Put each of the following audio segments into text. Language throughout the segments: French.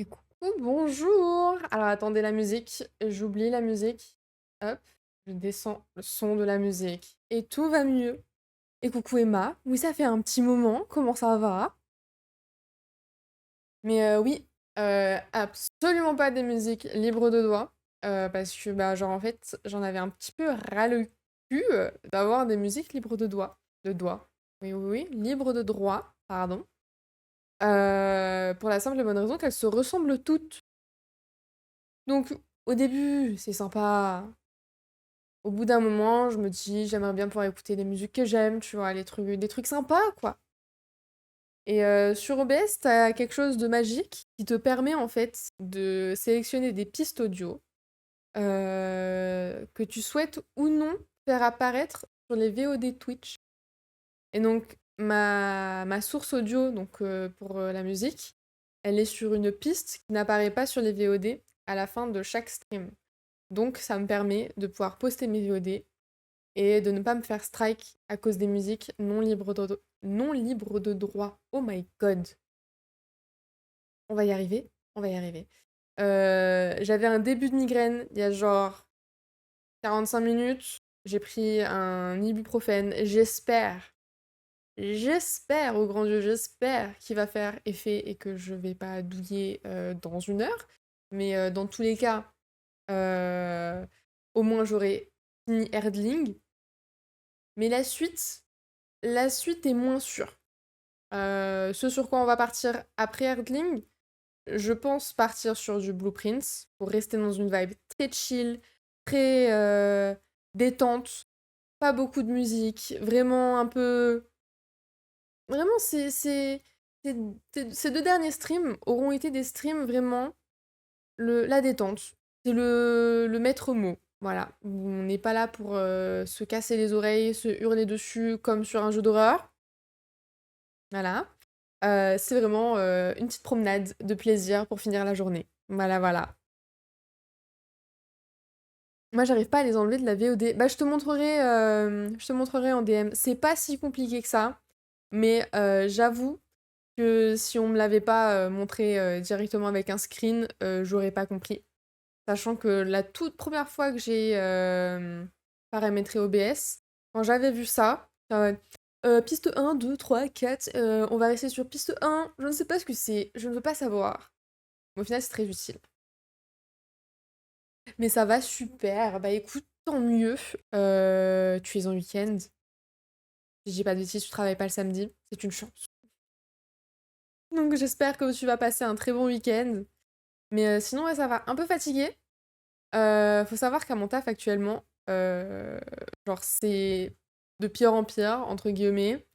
Et coucou, bonjour! Alors attendez la musique, j'oublie la musique. Hop, je descends le son de la musique et tout va mieux. Et coucou Emma, oui ça fait un petit moment, comment ça va? Mais oui, absolument pas des musiques libres de doigts, parce que bah genre en fait j'en avais un petit peu ras le cul d'avoir des musiques libres de doigts. De doigts. Oui, oui, oui, libres de droit, pardon. Pour la simple et bonne raison qu'elles se ressemblent toutes. Donc, au début, c'est sympa. Au bout d'un moment, je me dis, j'aimerais bien pouvoir écouter des musiques que j'aime, tu vois, des trucs sympas, quoi. Et sur OBS, t'as quelque chose de magique qui te permet, en fait, de sélectionner des pistes audio que tu souhaites ou non faire apparaître sur les VOD Twitch. Et donc, ma source audio, donc pour la musique, elle est sur une piste qui n'apparaît pas sur les VOD à la fin de chaque stream. Donc ça me permet de pouvoir poster mes VOD et de ne pas me faire strike à cause des musiques non libres de droit. Oh my god. On va y arriver, on va y arriver. J'avais un début de migraine il y a genre 45 minutes. J'ai pris un ibuprofène. J'espère, au grand Dieu, j'espère qu'il va faire effet et que je vais pas douiller dans une heure. Mais dans tous les cas, euh, au moins j'aurai fini Erdling. Mais la suite est moins sûre. Ce sur quoi on va partir après Erdling, je pense partir sur du Blueprints pour rester dans une vibe très chill, très détente, pas beaucoup de musique, vraiment un peu. Vraiment, ces deux derniers streams auront été des streams vraiment la détente. C'est le maître mot. Voilà. On n'est pas là pour se casser les oreilles, se hurler dessus comme sur un jeu d'horreur. Voilà. C'est vraiment une petite promenade de plaisir pour finir la journée. Voilà, voilà. Moi, j'arrive pas à les enlever de la VOD. Bah, je te montrerai en DM. C'est pas si compliqué que ça, mais j'avoue que si on me l'avait pas montré directement avec un screen, j'aurais pas compris. Sachant que la toute première fois que j'ai paramétré OBS, quand j'avais vu ça, piste 1, 2, 3, 4, on va rester sur piste 1, je ne sais pas ce que c'est, je ne veux pas savoir. Mais au final, c'est très utile. Mais ça va super, bah écoute, tant mieux. Tu es en week-end. Si je dis pas de bêtises, tu travailles pas le samedi, c'est une chance. Donc j'espère que tu vas passer un très bon week-end. Mais sinon, ouais, ça va. Un peu fatiguée. Faut savoir qu'à mon taf actuellement, genre c'est de pire en pire, entre guillemets.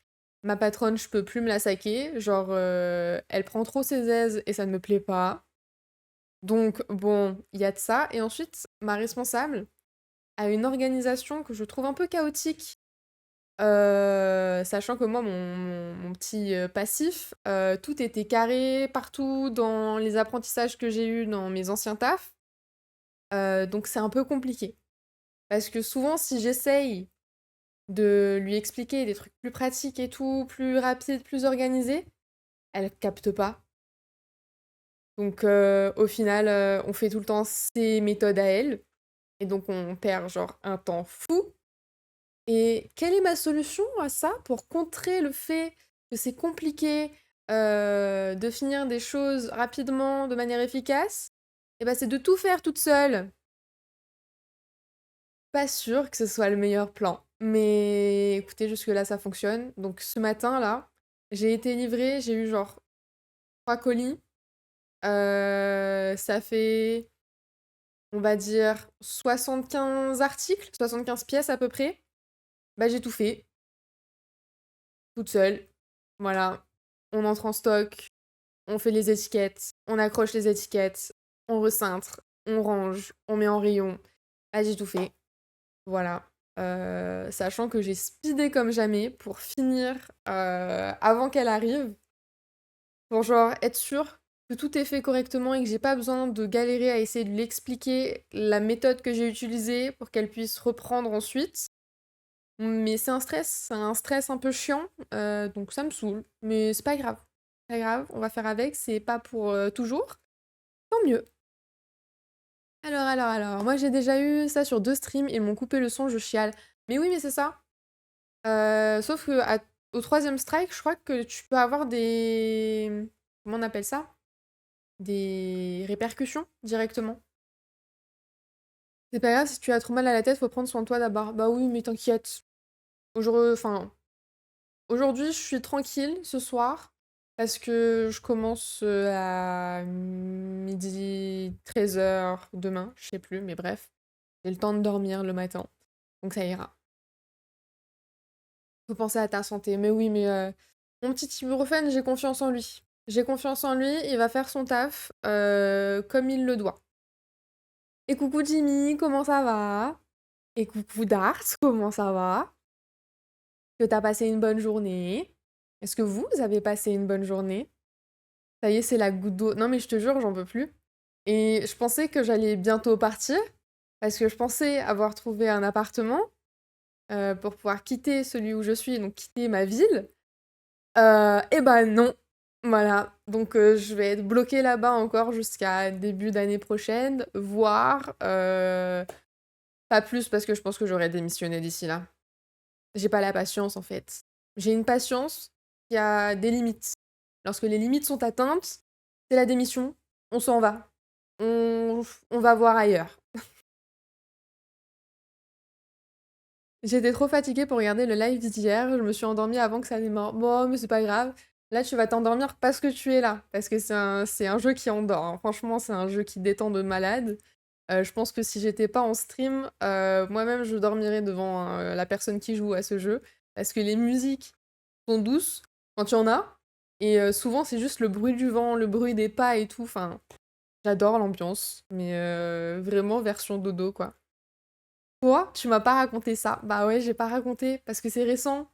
Ma patronne, je peux plus me la saquer. Genre, elle prend trop ses aises et ça ne me plaît pas. Donc, bon, il y a de ça. Et ensuite, ma responsable a une organisation que je trouve un peu chaotique. Sachant que moi, mon petit passif, tout était carré partout dans les apprentissages que j'ai eus dans mes anciens tafs. Donc c'est un peu compliqué. Parce que souvent, si j'essaye de lui expliquer des trucs plus pratiques et tout, plus rapides, plus organisés, elle capte pas. Donc au final, on fait tout le temps ses méthodes à elle. Et donc on perd genre un temps fou. Et quelle est ma solution à ça pour contrer le fait que c'est compliqué de finir des choses rapidement, de manière efficace? Eh ben, c'est de tout faire toute seule. Pas sûr que ce soit le meilleur plan. Mais écoutez, jusque-là, ça fonctionne. Donc ce matin, là, j'ai été livrée, j'ai eu genre 3 colis. Ça fait, on va dire, 75 articles, 75 pièces à peu près. Bah j'ai tout fait, toute seule. Voilà. On entre en stock, on fait les étiquettes, on accroche les étiquettes, on recintre, on range, on met en rayon. Bah j'ai tout fait. Voilà. Sachant que j'ai speedé comme jamais pour finir avant qu'elle arrive, pour genre être sûre que tout est fait correctement et que j'ai pas besoin de galérer à essayer de lui expliquer la méthode que j'ai utilisée pour qu'elle puisse reprendre ensuite. Mais c'est un stress un peu chiant, donc ça me saoule. Mais c'est pas grave. Pas grave, on va faire avec, c'est pas pour toujours. Tant mieux. Alors, moi j'ai déjà eu ça sur 2 streams, ils m'ont coupé le son, je chiale. Mais oui, mais c'est ça. Sauf que au 3e strike, je crois que tu peux avoir des... Comment on appelle ça? Des répercussions directement. C'est pas grave, si tu as trop mal à la tête, faut prendre soin de toi d'abord. Bah oui, mais t'inquiète. Enfin, aujourd'hui, je suis tranquille ce soir parce que je commence à midi 13h demain, je sais plus, mais bref. J'ai le temps de dormir le matin, donc ça ira. Faut penser à ta santé. Mais oui, mais mon petit ibuprofène, j'ai confiance en lui. J'ai confiance en lui, il va faire son taf comme il le doit. Et coucou Jimmy, comment ça va? Et coucou Dart, comment ça va? Que t'as passé une bonne journée? Est-ce que vous avez passé une bonne journée? Ça y est, c'est la goutte d'eau. Non mais je te jure, j'en peux plus. Et je pensais que j'allais bientôt partir, parce que je pensais avoir trouvé un appartement pour pouvoir quitter celui où je suis, donc quitter ma ville. Et bah non. Voilà. Donc je vais être bloquée là-bas encore jusqu'à début d'année prochaine, voire pas plus parce que je pense que j'aurais démissionné d'ici là. J'ai pas la patience en fait. J'ai une patience qui a des limites. Lorsque les limites sont atteintes, c'est la démission, on s'en va. On va voir ailleurs. J'étais trop fatiguée pour regarder le live d'hier, je me suis endormie avant que ça démarre. Bon, mais c'est pas grave. Là, tu vas t'endormir parce que tu es là. Parce que c'est un jeu qui endort, hein. Franchement, c'est un jeu qui détend de malade. Je pense que si j'étais pas en stream, moi-même, je dormirais devant la personne qui joue à ce jeu. Parce que les musiques sont douces quand il y en a. Et souvent, c'est juste le bruit du vent, le bruit des pas et tout. Enfin, j'adore l'ambiance. Mais vraiment, version dodo, quoi. Toi, tu m'as pas raconté ça. Bah ouais, j'ai pas raconté parce que c'est récent.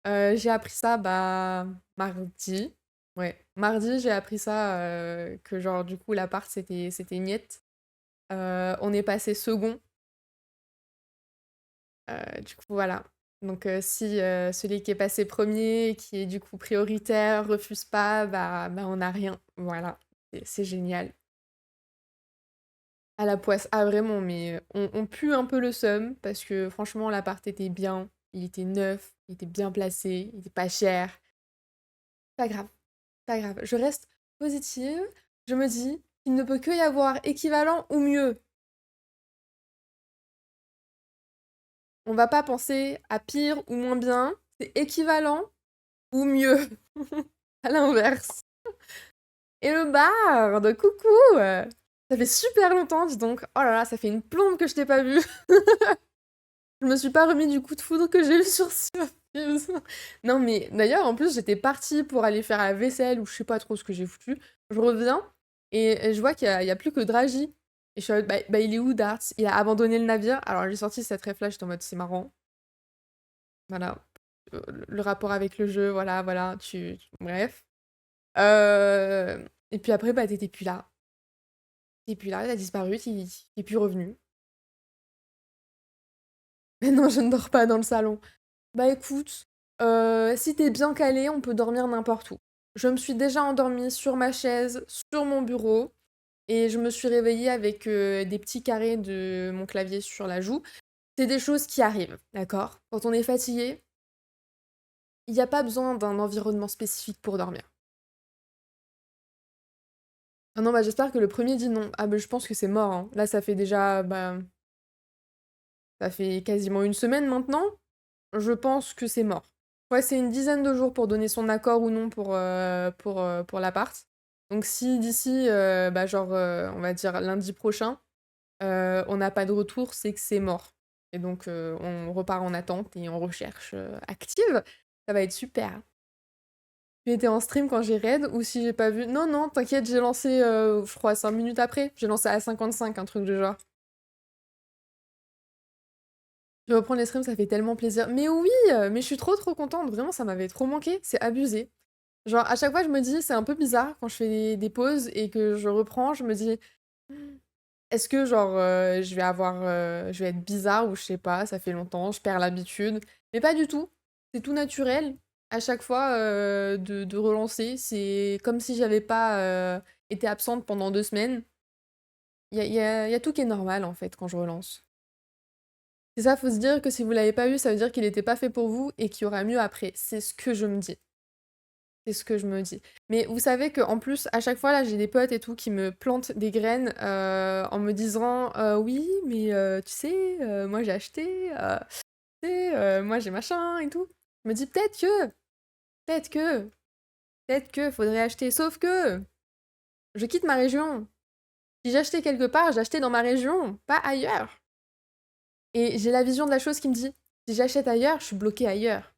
J'ai appris ça bah mardi. Ouais, mardi, j'ai appris ça que genre du coup l'appart c'était niet. On est passé second. Du coup voilà. Donc si celui qui est passé premier, qui est du coup prioritaire, refuse pas, bah on n'a rien. Voilà, c'est génial. À la poisse. Ah vraiment, mais on pue un peu le seum parce que franchement l'appart était bien, il était neuf, il était bien placé, il était pas cher. Pas grave, pas grave. Je reste positive. Je me dis qu'il ne peut que y avoir équivalent ou mieux. On va pas penser à pire ou moins bien. C'est équivalent ou mieux. À l'inverse. Et le barde, coucou! Ça fait super longtemps, dis donc. Oh là là, ça fait une plombe que je t'ai pas vu. Je me suis pas remis du coup de foudre que j'ai eu sur Surfuse. Non mais d'ailleurs en plus j'étais partie pour aller faire la vaisselle ou je sais pas trop ce que j'ai foutu. Je reviens et je vois qu'il y a plus que Draghi. Et je suis en mode, bah il est où Darts? Il a abandonné le navire. Alors j'ai sorti cette réflexion, j'étais en mode c'est marrant. Voilà. Le rapport avec le jeu, voilà, bref. Et puis après bah t'étais plus là. T'es plus là, t'as disparu, t'es plus revenu. Mais non, je ne dors pas dans le salon. Bah écoute, si t'es bien calé, on peut dormir n'importe où. Je me suis déjà endormie sur ma chaise, sur mon bureau, et je me suis réveillée avec des petits carrés de mon clavier sur la joue. C'est des choses qui arrivent, d'accord? Quand on est fatigué, il n'y a pas besoin d'un environnement spécifique pour dormir. Ah non, bah j'espère que le premier dit non. Ah bah je pense que c'est mort, hein. Là, ça fait déjà, bah, ça fait quasiment une semaine maintenant. Je pense que c'est mort. Ouais, c'est une dizaine de jours pour donner son accord ou non pour l'appart. Donc si d'ici, bah, genre, on va dire lundi prochain, on n'a pas de retour, c'est que c'est mort. Et donc on repart en attente et en recherche active. Ça va être super. Tu étais en stream quand j'ai raid ou si j'ai pas vu? Non, non, t'inquiète, j'ai lancé, je crois, 5 minutes après. J'ai lancé à 55, un truc du genre. Je reprends les streams, ça fait tellement plaisir. Mais oui, mais je suis trop contente. Vraiment, ça m'avait trop manqué. C'est abusé. Genre, à chaque fois, je me dis, c'est un peu bizarre quand je fais des pauses et que je reprends, je me dis, est-ce que, genre, je vais être bizarre ou je sais pas, ça fait longtemps, je perds l'habitude. Mais pas du tout. C'est tout naturel. À chaque fois de relancer, c'est comme si j'avais pas été absente pendant 2 semaines. Il y a tout qui est normal, en fait, quand je relance. C'est ça, faut se dire que si vous l'avez pas eu, ça veut dire qu'il était pas fait pour vous et qu'il y aura mieux après. C'est ce que je me dis. C'est ce que je me dis. Mais vous savez qu'en plus, à chaque fois, là, j'ai des potes et tout qui me plantent des graines en me disant oui, mais tu sais, moi j'ai acheté, tu sais, moi j'ai machin et tout. Je me dis peut-être que, peut-être que faudrait acheter. Sauf que je quitte ma région. Si j'achetais quelque part, j'achetais dans ma région, pas ailleurs. Et j'ai la vision de la chose qui me dit si j'achète ailleurs, je suis bloquée ailleurs.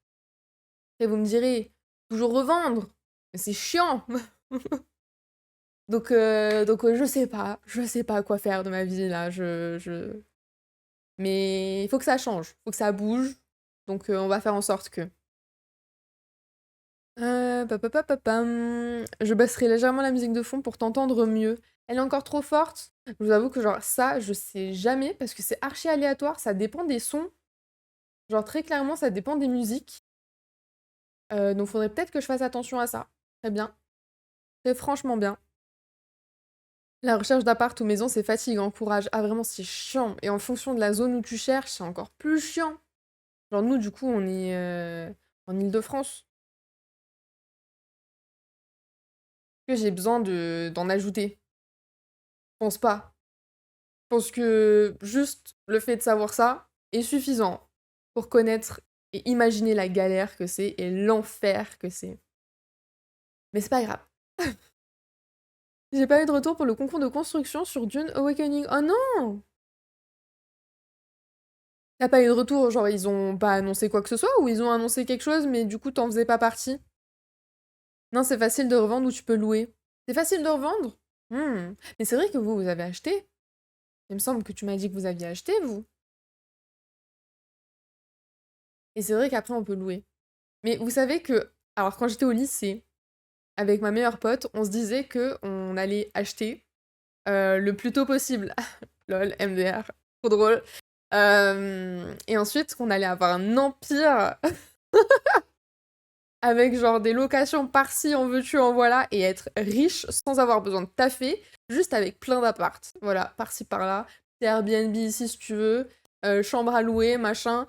Et vous me direz toujours revendre, mais c'est chiant. Donc, je sais pas quoi faire de ma vie là, Mais il faut que ça change, faut que ça bouge, donc on va faire en sorte que... Je baisserai légèrement la musique de fond pour t'entendre mieux. Elle est encore trop forte. Je vous avoue que genre ça, je sais jamais, parce que c'est archi aléatoire, ça dépend des sons. Genre très clairement, ça dépend des musiques. Donc faudrait peut-être que je fasse attention à ça. Très bien. Très franchement bien. La recherche d'appart ou maison, c'est fatigant, courage. Ah vraiment, c'est chiant. Et en fonction de la zone où tu cherches, c'est encore plus chiant. Genre nous, du coup, on est en Île-de-France. Que j'ai besoin d'en ajouter? Je pense pas. Je pense que juste le fait de savoir ça est suffisant pour connaître et imaginer la galère que c'est et l'enfer que c'est. Mais c'est pas grave. J'ai pas eu de retour pour le concours de construction sur Dune Awakening. Oh non! T'as pas eu de retour, genre ils ont pas annoncé quoi que ce soit ou ils ont annoncé quelque chose mais du coup t'en faisais pas partie? Non, c'est facile de revendre ou tu peux louer. C'est facile de revendre? Mais c'est vrai que vous avez acheté. Il me semble que tu m'as dit que vous aviez acheté, vous. Et c'est vrai qu'après on peut louer. Mais vous savez que, alors quand j'étais au lycée, avec ma meilleure pote, on se disait que on allait acheter le plus tôt possible. Lol, MDR, trop drôle. Et ensuite qu'on allait avoir un empire avec genre des locations par-ci, en veux-tu, en voilà, et être riche sans avoir besoin de taffer, juste avec plein d'appartes. Voilà, par-ci, par-là. Airbnb ici si tu veux, chambre à louer, machin.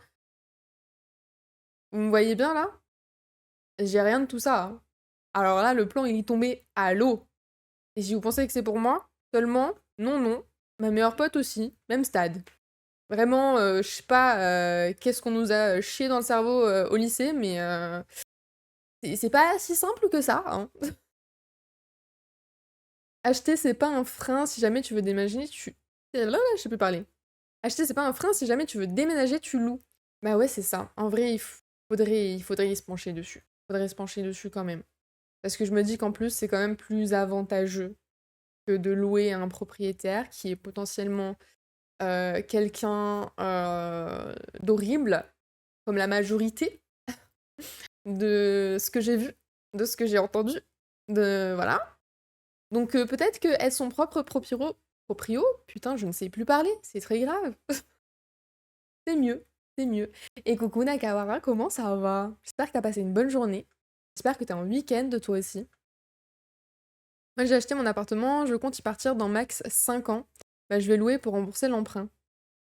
Vous me voyez bien là? J'ai rien de tout ça, hein. Alors là, le plan il est tombé à l'eau. Et si vous pensez que c'est pour moi, seulement, non, non. Ma meilleure pote aussi, même stade. Vraiment, je sais pas qu'est-ce qu'on nous a chié dans le cerveau au lycée, mais c'est pas si simple que ça, hein. Acheter, c'est pas un frein si jamais tu veux déménager, tu... Là, je sais plus parler. Acheter, c'est pas un frein si jamais tu veux déménager, tu loues. Bah ouais, c'est ça. En vrai, il faudrait y se pencher dessus. Faudrait se pencher dessus quand même. Parce que je me dis qu'en plus, c'est quand même plus avantageux que de louer à un propriétaire qui est potentiellement quelqu'un d'horrible, comme la majorité de ce que j'ai vu, de ce que j'ai entendu, de... Voilà. Donc peut-être que être son propre proprio, putain, je ne sais plus parler, c'est très grave. C'est mieux, c'est mieux. Et coucou Nakawara, comment ça va? J'espère que t'as passé une bonne journée. J'espère que t'es en week-end toi aussi. Moi j'ai acheté mon appartement, je compte y partir dans max 5 ans. Bah je vais louer pour rembourser l'emprunt.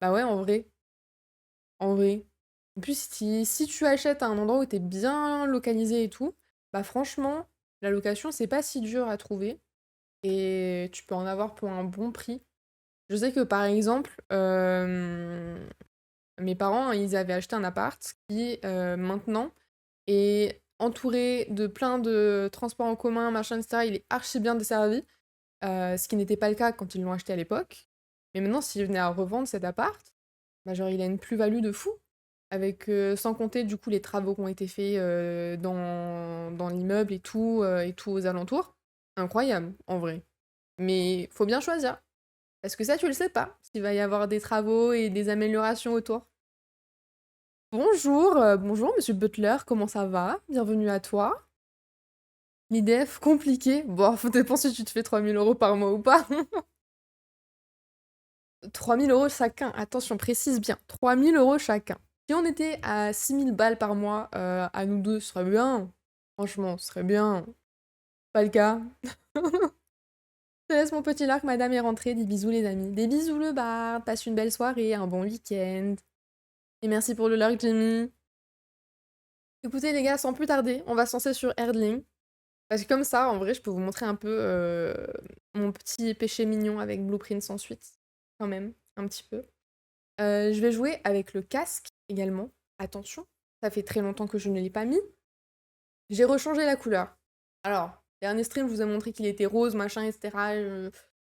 Bah ouais, en vrai. En vrai. En plus, si tu achètes à un endroit où t'es bien localisé et tout, bah franchement, la location c'est pas si dur à trouver. Et tu peux en avoir pour un bon prix. Je sais que par exemple, mes parents, ils avaient acheté un appart qui maintenant est entouré de plein de transports en commun, machin, etc. Il est archi bien desservi, ce qui n'était pas le cas quand ils l'ont acheté à l'époque. Mais maintenant, s'ils venaient à revendre cet appart, bah genre il a une plus-value de fou. Avec, sans compter du coup les travaux qui ont été faits dans l'immeuble et tout aux alentours. Incroyable, en vrai. Mais faut bien choisir. Parce que ça, tu le sais pas, s'il va y avoir des travaux et des améliorations autour. Bonjour, bonjour Monsieur Butler, comment ça va? Bienvenue à toi. L'IDF compliqué. Bon, faut dépendre si tu te fais 3 000 € par mois ou pas. 3 000 € chacun, attention, précise bien. 3 000 € chacun. Si on était à 6 000 balles par mois, à nous deux, ce serait bien. Franchement, ce serait bien. Pas le cas. te laisse mon petit lark, madame est rentrée. Des bisous les amis. Des bisous le bar. Passe une belle soirée, un bon week-end. Et merci pour le lark, Jimmy. Écoutez les gars, sans plus tarder, on va se lancer sur Erdling. Parce que comme ça, en vrai, je peux vous montrer un peu mon petit péché mignon avec Blueprints ensuite. Quand même, un petit peu. Je vais jouer avec le casque également. Attention, ça fait très longtemps que je ne l'ai pas mis. J'ai rechangé la couleur. Alors, dernier stream, je vous ai montré qu'il était rose, machin, etc.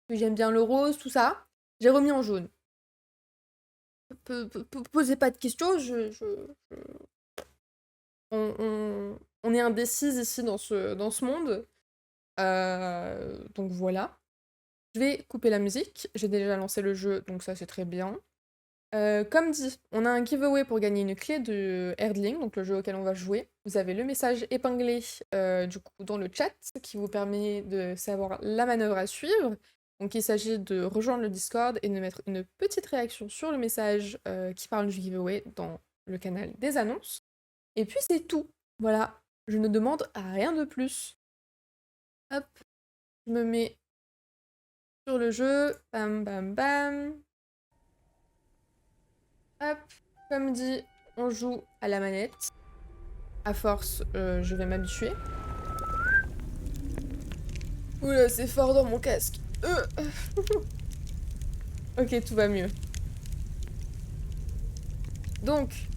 Que j'aime bien le rose, tout ça. J'ai remis en jaune. Posez pas de questions, on est indécis ici dans ce monde. Donc voilà. Je vais couper la musique. J'ai déjà lancé le jeu, donc ça c'est très bien. Comme dit, on a un giveaway pour gagner une clé de Erdling, donc le jeu auquel on va jouer. Vous avez le message épinglé du coup dans le chat qui vous permet de savoir la manœuvre à suivre. Donc il s'agit de rejoindre le Discord et de mettre une petite réaction sur le message qui parle du giveaway dans le canal des annonces. Et puis c'est tout. Voilà, je ne demande à rien de plus. Hop, je me mets sur le jeu. Bam bam bam. Hop, comme dit, on joue à la manette. À force, je vais m'habituer. Oula, c'est fort dans mon casque. Ok, tout va mieux. Donc,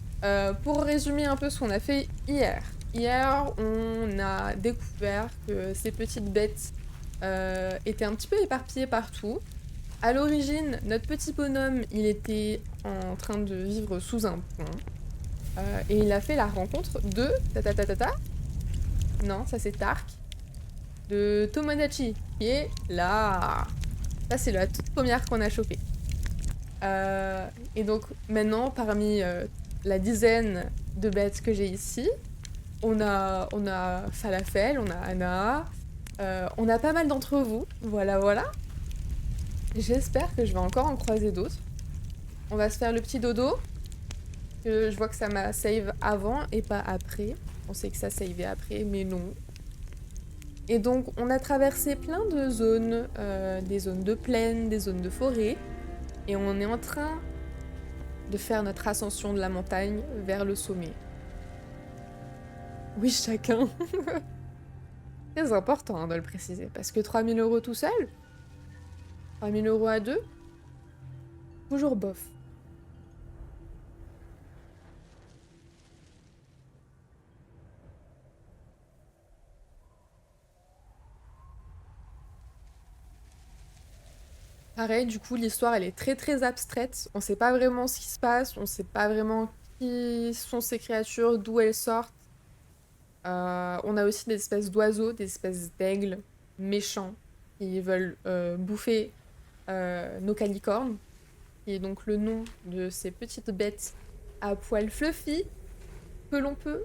pour résumer un peu ce qu'on a fait hier. Hier, on a découvert que ces petites bêtes étaient un petit peu éparpillées partout. À l'origine, notre petit bonhomme, il était en train de vivre sous un pont. Et il a fait la rencontre de... Non, ça c'est Tark. De Tomodachi, qui est là. Ça, c'est la toute première qu'on a chopée. Et donc, maintenant, parmi la dizaine de bêtes que j'ai ici, on a Falafel, on a Anna, on a pas mal d'entre vous. Voilà, voilà. J'espère que je vais encore en croiser d'autres. On va se faire le petit dodo. Je vois que ça m'a save avant et pas après. On sait que ça savait après, mais non. Et donc, on a traversé plein de zones, des zones de plaine, des zones de forêt, et on est en train de faire notre ascension de la montagne vers le sommet. Oui, chacun. Très important hein, de le préciser, parce que 3000 € tout seul, 3000 € à deux, toujours bof. Pareil, du coup, l'histoire, elle est très très abstraite. On sait pas vraiment ce qui se passe, on sait pas vraiment qui sont ces créatures, d'où elles sortent. On a aussi des espèces d'oiseaux, des espèces d'aigles méchants qui veulent bouffer nos calicornes, qui est donc le nom de ces petites bêtes à poils fluffy que l'on peut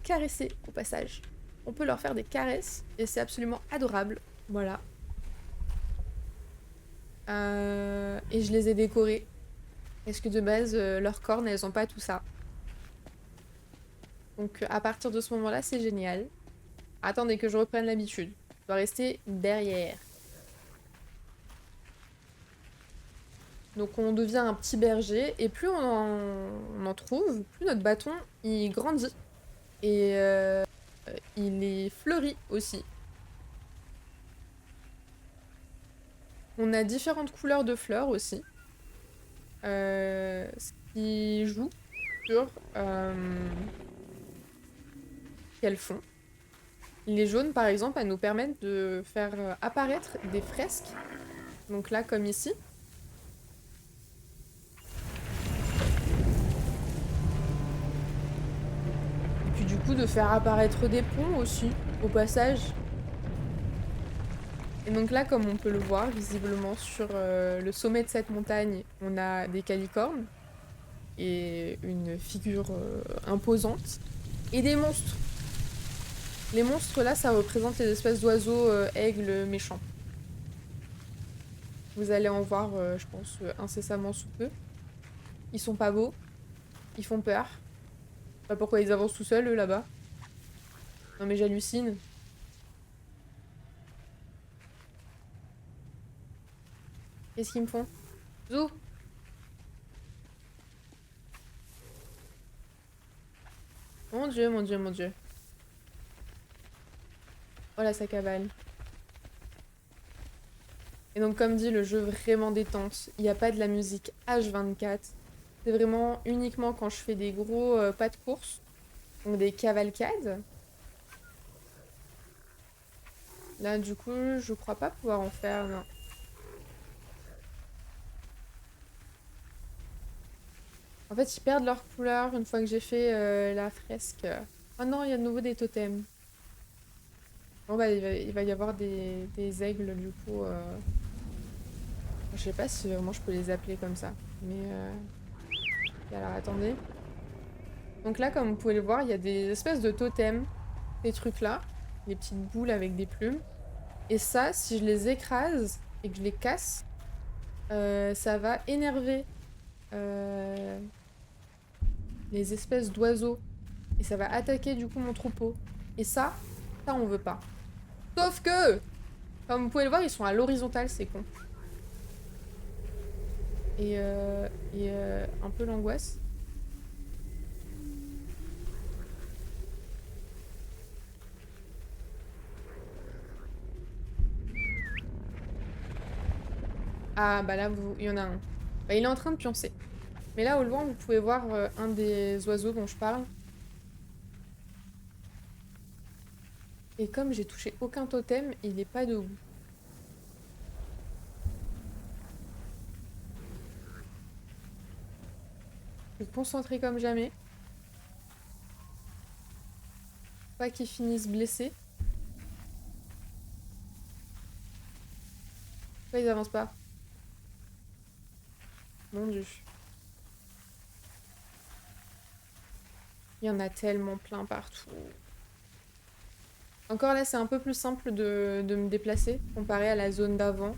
caresser au passage. On peut leur faire des caresses et c'est absolument adorable. Voilà. Et je les ai décorées. Parce que de base, leurs cornes, elles ont pas tout ça. Donc à partir de ce moment-là, c'est génial. Attendez que je reprenne l'habitude. Je dois rester derrière. Donc on devient un petit berger, et plus on en trouve, plus notre bâton, il grandit. Et il est fleuri aussi. On a différentes couleurs de fleurs aussi. Ce qui joue sur quelles font. Les jaunes, par exemple, elles nous permettent de faire apparaître des fresques. Donc là, comme ici. Et puis du coup, de faire apparaître des ponts aussi, au passage. Et donc là, comme on peut le voir, visiblement, sur le sommet de cette montagne, on a des calicornes. Et une figure imposante. Et des monstres. Les monstres là, ça représente les espèces d'oiseaux aigles méchants. Vous allez en voir, je pense, incessamment sous peu. Ils sont pas beaux. Ils font peur. Pas pourquoi ils avancent tout seuls, eux, là-bas. Non mais j'hallucine. Qu'est-ce qu'ils me font? Zou! Mon dieu, mon dieu, mon dieu. Voilà sa cabane. Et donc comme dit, le jeu vraiment détente. Il n'y a pas de la musique H24. C'est vraiment uniquement quand je fais des gros pas de course. Donc des cavalcades. Là du coup, je crois pas pouvoir en faire, non. En fait, ils perdent leur couleur une fois que j'ai fait la fresque. Oh non, il y a de nouveau des totems. Bon bah il va y avoir des aigles du coup. Je sais pas si vraiment je peux les appeler comme ça. Mais alors attendez. Donc là, comme vous pouvez le voir, il y a des espèces de totems. Ces trucs-là. Des petites boules avec des plumes. Et ça, si je les écrase et que je les casse, ça va énerver euh, les espèces d'oiseaux. Et ça va attaquer du coup mon troupeau. Et ça on veut pas. Sauf que, comme vous pouvez le voir, ils sont à l'horizontale, c'est con. Et un peu l'angoisse. Ah bah là, il y en a un. Bah, il est en train de pioncer. Mais là, au loin, vous pouvez voir un des oiseaux dont je parle. Et comme j'ai touché aucun totem, il n'est pas debout. Je suis concentrée comme jamais. Pas qu'il finisse blessé. Pourquoi ils avancent pas? Mon Dieu. Il y en a tellement plein partout. Encore là, c'est un peu plus simple de me déplacer comparé à la zone d'avant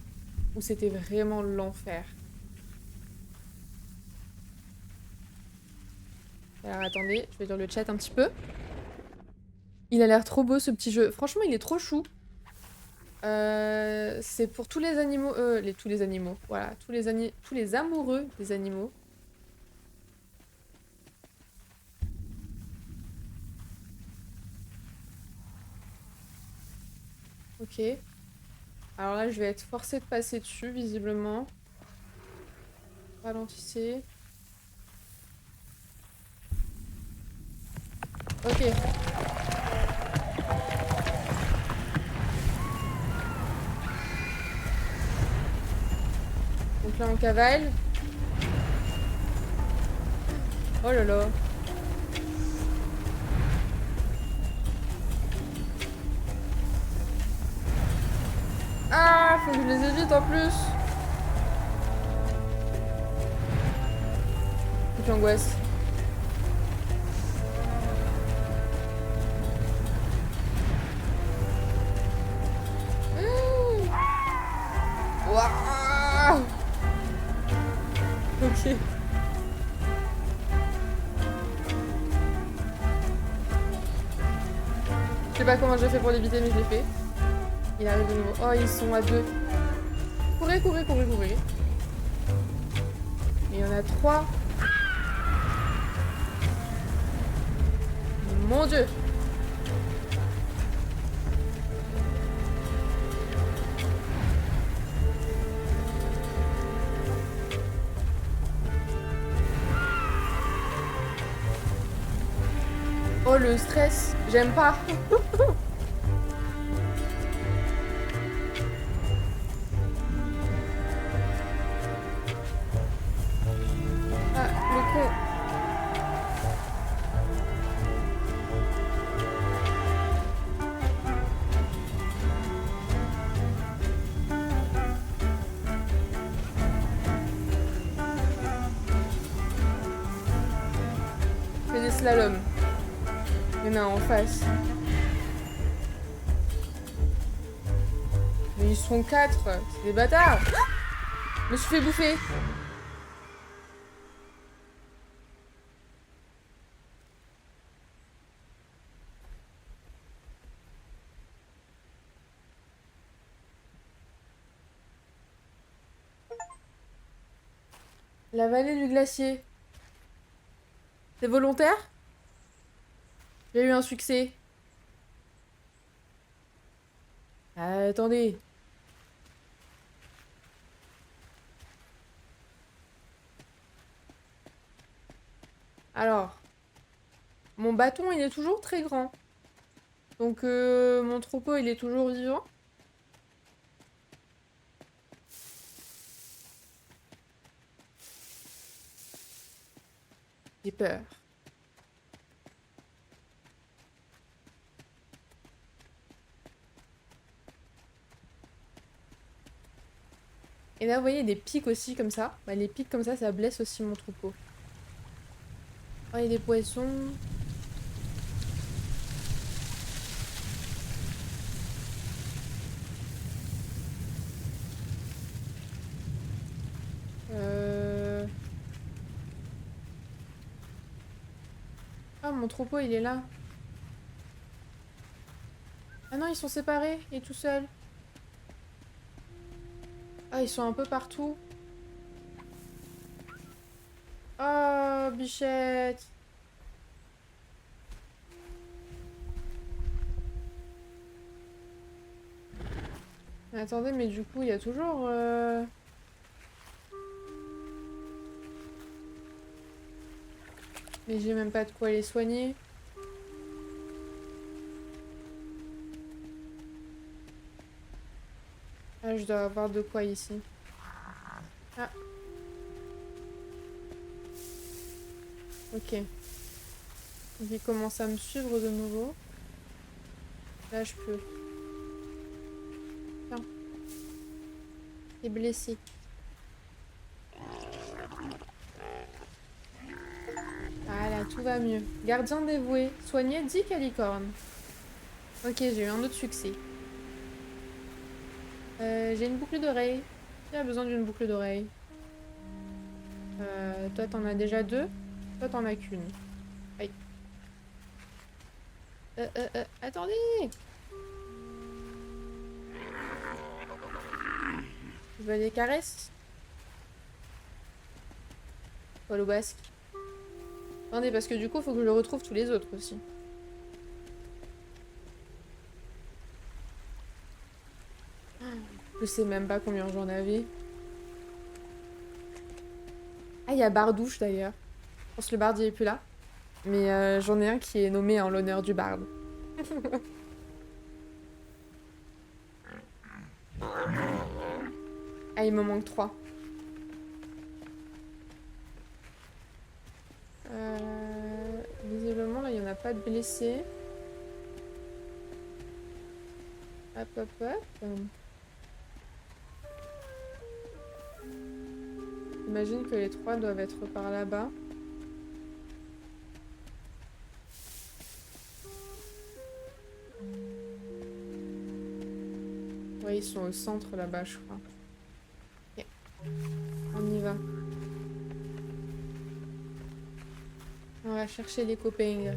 où c'était vraiment l'enfer. Alors attendez, je vais lire le chat un petit peu. Il a l'air trop beau ce petit jeu. Franchement, il est trop chou. C'est pour tous les animaux, tous les animaux, voilà, tous les amoureux des animaux. Ok. Alors là, je vais être forcée de passer dessus, visiblement. Ralentissez. Ok. Donc là, on cavale. Oh là là. Ah, faut que je les évite en plus. J'angoisse. Waouh. Ok. Je sais pas comment j'ai fait pour l'éviter, mais je l'ai fait. Il arrive de nouveau. Oh, ils sont à deux. Courez, courez, courez, courez. Et il y en a trois. Mon Dieu. Oh, le stress. J'aime pas. Ah, le con. C'est des slaloms. Il y en a un en face. Mais ils sont quatre. C'est des bâtards. Je me suis fait bouffer. La vallée du glacier. C'est volontaire? J'ai eu un succès. Attendez. Alors, mon bâton, il est toujours très grand. Donc, mon troupeau, il est toujours vivant. J'ai peur. Et là, vous voyez des pics aussi comme ça. Bah, les pics comme ça blesse aussi mon troupeau. Oh, il y a des poissons. Ah, mon troupeau, il est là. Ah non, ils sont séparés. Il est tout seul. Ah, ils sont un peu partout. Oh, bichette. Mais attendez, mais du coup, il y a toujours... Mais j'ai même pas de quoi les soigner. Ah, je dois avoir de quoi ici. Ah. Ok. Donc il commence à me suivre de nouveau. Là, je peux. Tiens. Il est blessé. Voilà, tout va mieux. Gardien dévoué. Soigné 10 calicornes. Ok, j'ai eu un autre succès. J'ai une boucle d'oreille. Qui a besoin d'une boucle d'oreille? Toi, t'en as déjà 2. Toi, t'en as qu'une. Aïe. Attendez! Je veux des caresses? Paul au basque. Attendez, parce que du coup, faut que je le retrouve tous les autres aussi. Je sais même pas combien j'en avais. Ah, il y a Bardouche d'ailleurs. Je pense que le barde il est plus là. Mais j'en ai un qui est nommé en l'honneur du barde. Ah, il me manque 3. Visiblement, là, il n'y en a pas de blessés. Hop, hop, hop. J'imagine que les 3 doivent être par là-bas. Ouais, ils sont au centre là-bas, je crois. Ok. On y va. On va chercher les copains.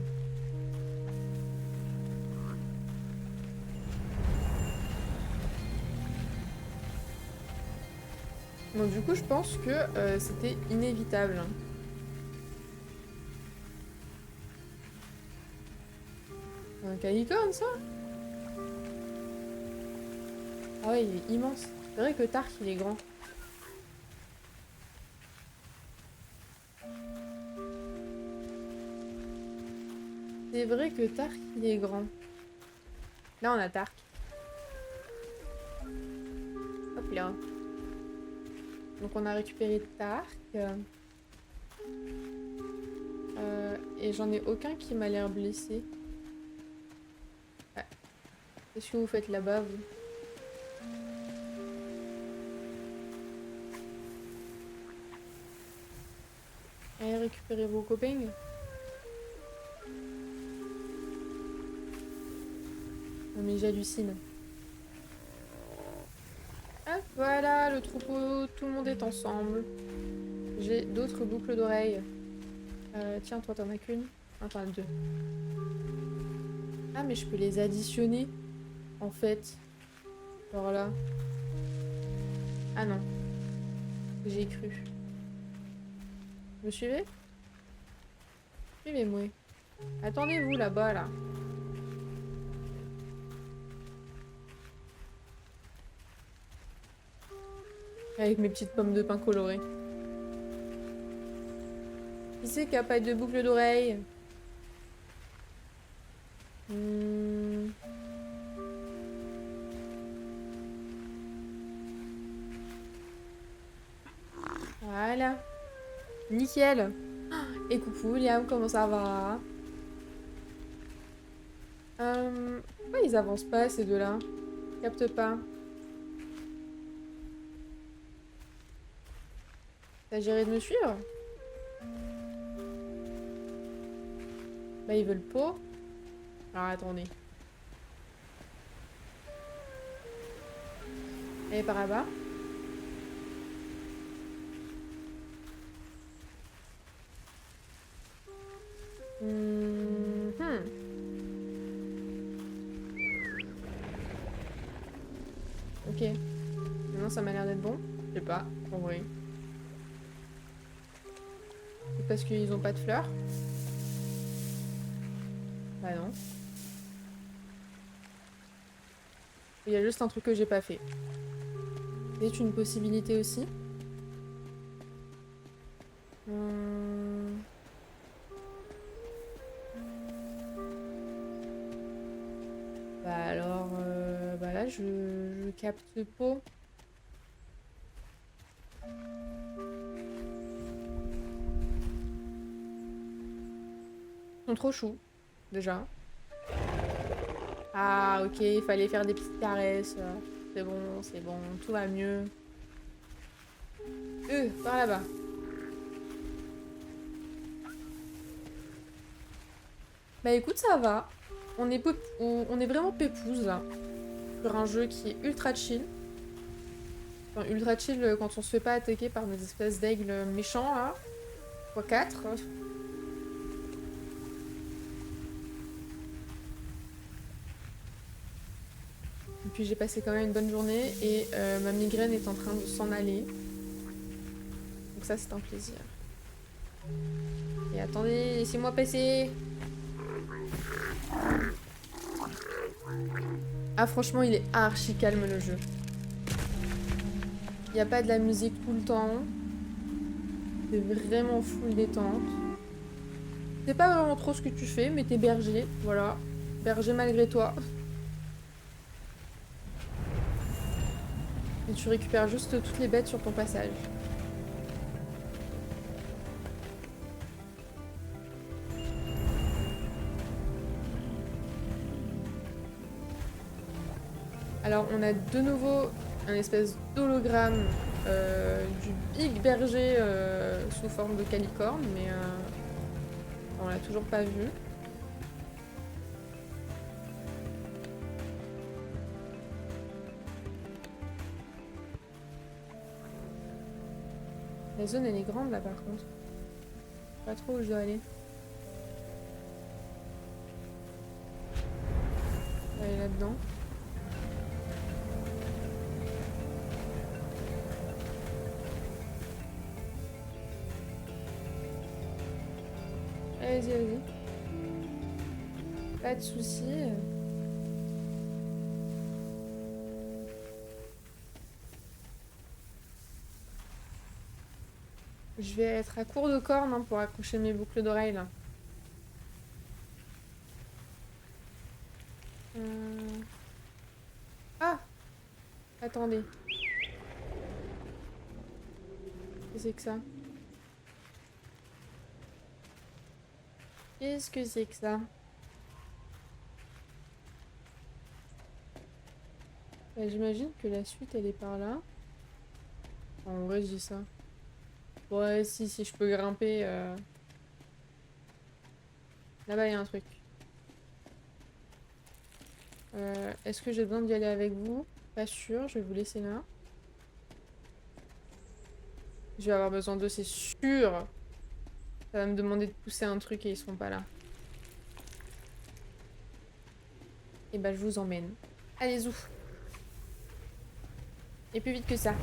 Bon, du coup, je pense que c'était inévitable. Un calicorne, ça? Ah ouais, il est immense. C'est vrai que Tark, il est grand. C'est vrai que Tark, il est grand. Là, on a Tark. Hop là. Donc, on a récupéré Tark. Et j'en ai aucun qui m'a l'air blessé. Ouais. Qu'est-ce que vous faites là-bas, vous? Allez récupérer vos copains. Non mais j'hallucine. Hop, voilà, le troupeau, tout le monde est ensemble. J'ai d'autres boucles d'oreilles. Tiens, toi t'en as qu'une? Ah, t'en as 2. Ah mais je peux les additionner, en fait. Alors là. Ah non. J'ai cru. Vous me suivez? Suivez-moi. Attendez-vous là-bas, là. Avec mes petites pommes de pain colorées. Qui c'est qui a pas de boucle d'oreille? Voilà. Nickel. Et coucou Liam, comment ça va? Pourquoi ils avancent pas ces deux-là? Capte pas. T'as géré de me suivre? Bah ils veulent pas. Alors attendez. Elle est par là-bas. Ok. Maintenant ça m'a l'air d'être bon. Je sais pas, en vrai. C'est parce qu'ils ont pas de fleurs? Bah non. Il y a juste un truc que j'ai pas fait. C'est une possibilité aussi. Bah alors, bah là je capte pas. Ils sont trop choux, déjà. Ah ok, il fallait faire des petites caresses. C'est bon, tout va mieux. Par là-bas. Bah écoute, ça va. On est vraiment pépouze là. Sur un jeu qui est ultra chill. Enfin, ultra chill quand on se fait pas attaquer par des espèces d'aigles méchants là. x4. Et puis j'ai passé quand même une bonne journée et ma migraine est en train de s'en aller. Donc ça c'est un plaisir. Et attendez, laissez-moi passer. Ah franchement il est archi calme le jeu. Il n'y a pas de la musique tout le temps. C'est vraiment full détente. C'est pas vraiment trop ce que tu fais, mais t'es berger, voilà. Berger malgré toi. Et tu récupères juste toutes les bêtes sur ton passage. Alors on a de nouveau un espèce d'hologramme du big berger sous forme de calicorne, mais on l'a toujours pas vu. La zone elle est grande là par contre. Pas trop où je dois aller. Je vais aller là-dedans. Vas-y, vas-y. Pas de soucis. Je vais être à court de cornes hein, pour accrocher mes boucles d'oreilles là. Ah! Attendez. Qu'est-ce que c'est que ça? Qu'est-ce que c'est que ça? Bah, j'imagine que la suite elle est par là. En vrai je dis ça. Ouais si je peux grimper. Là-bas il y a un truc. Est-ce que j'ai besoin d'y aller avec vous? Pas sûr, je vais vous laisser là. Je vais avoir besoin d'eux, c'est sûr. Ça va me demander de pousser un truc et ils seront pas là. Et bah je vous emmène. Allez, zou. Et plus vite que ça.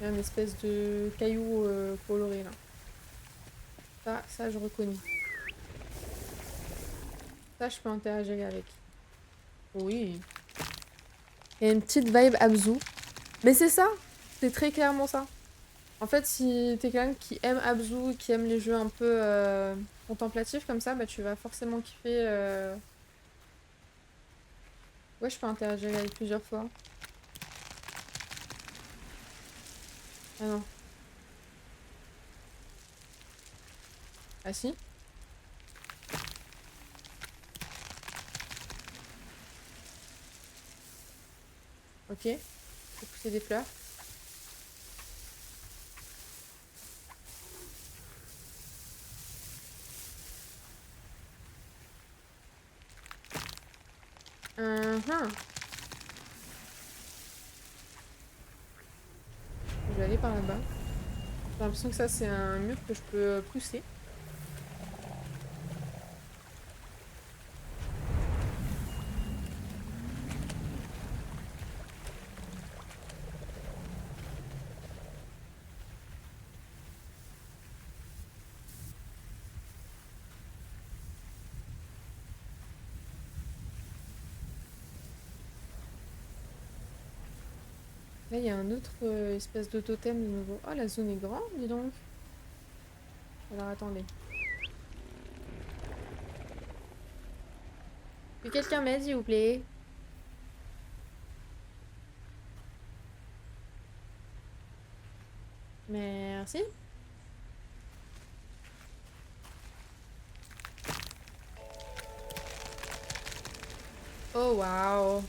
Un espèce de caillou coloré là. Ça je reconnais. Ça je peux interagir avec. Oui. Il y a une petite vibe Abzu. Mais c'est ça. C'est très clairement ça. En fait, si t'es quelqu'un qui aime Abzu, qui aime les jeux un peu contemplatifs comme ça, bah tu vas forcément kiffer. Ouais, je peux interagir avec plusieurs fois. Ah non. Ah si? Ok. Faut pousser des fleurs. Uhum. Je vais aller par là-bas. J'ai l'impression que ça, c'est un mur que je peux pousser. Là, il y a un autre espèce de totem de nouveau. Oh, la zone est grande, dis donc. Alors, attendez. Que quelqu'un m'aide, s'il vous plaît. Merci. Oh, waouh.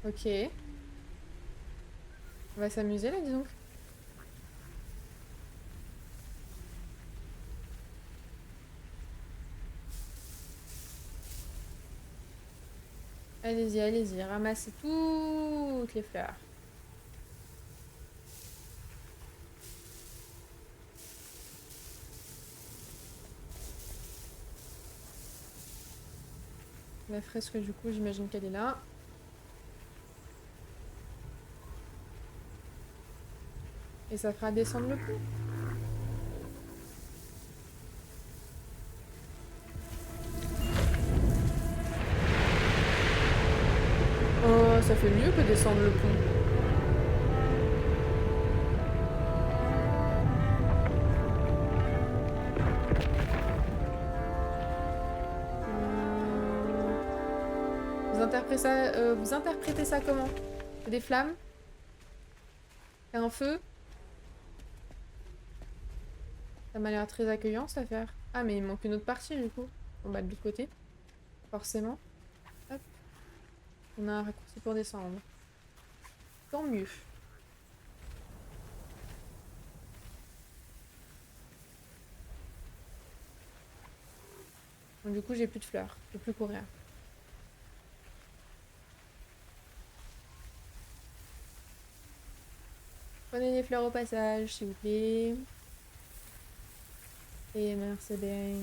Ok. On va s'amuser, là, dis donc. Allez-y, allez-y. Ramassez toutes les fleurs. La fresque, du coup, j'imagine qu'elle est là. Et ça fera descendre le pont. Oh, ça fait mieux que descendre le pont. Vous interprétez ça comment? C'est des flammes? C'est un feu? Ça m'a l'air très accueillant, cette affaire. Ah, mais il manque une autre partie, du coup. On va de l'autre côté. Forcément. Hop. On a un raccourci pour descendre. Tant mieux. Donc, du coup, j'ai plus de fleurs. Je peux plus courir. Prenez les fleurs au passage, s'il vous plaît. Et merci bien.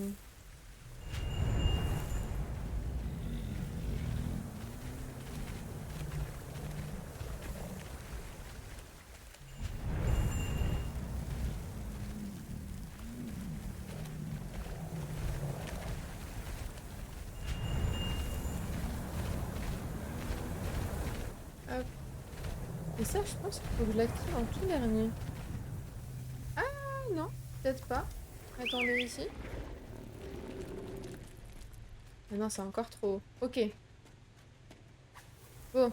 Hop. Et ça, je pense qu'il faut que je l'active en tout dernier. Ah non, peut-être pas. Attendez ici. Ah non, c'est encore trop haut. Ok. Bon.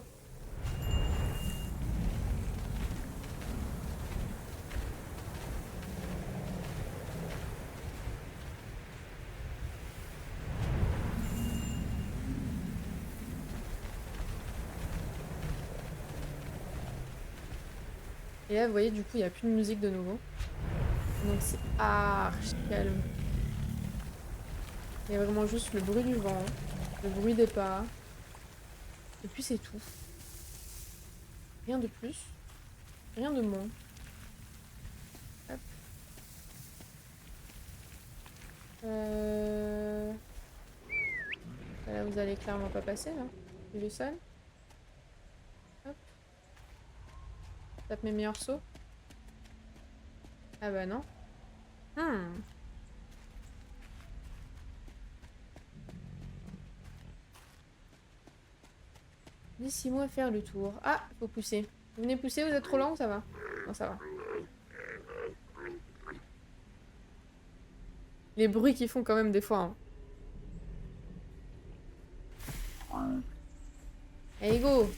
Et là, vous voyez, du coup, il n'y a plus de musique de nouveau. Donc c'est archi calme. Il y a vraiment juste le bruit du vent, le bruit des pas. Et puis c'est tout. Rien de plus, rien de moins. Hop. Là, vous allez clairement pas passer, là. C'est le sol. Tape mes meilleurs sauts. Ah bah non. Laissez-moi faire le tour. Ah, faut pousser. Vous venez pousser, vous êtes trop lent ou ça va? Non, ça va. Les bruits qu'ils font quand même des fois. Hein. Allez, go!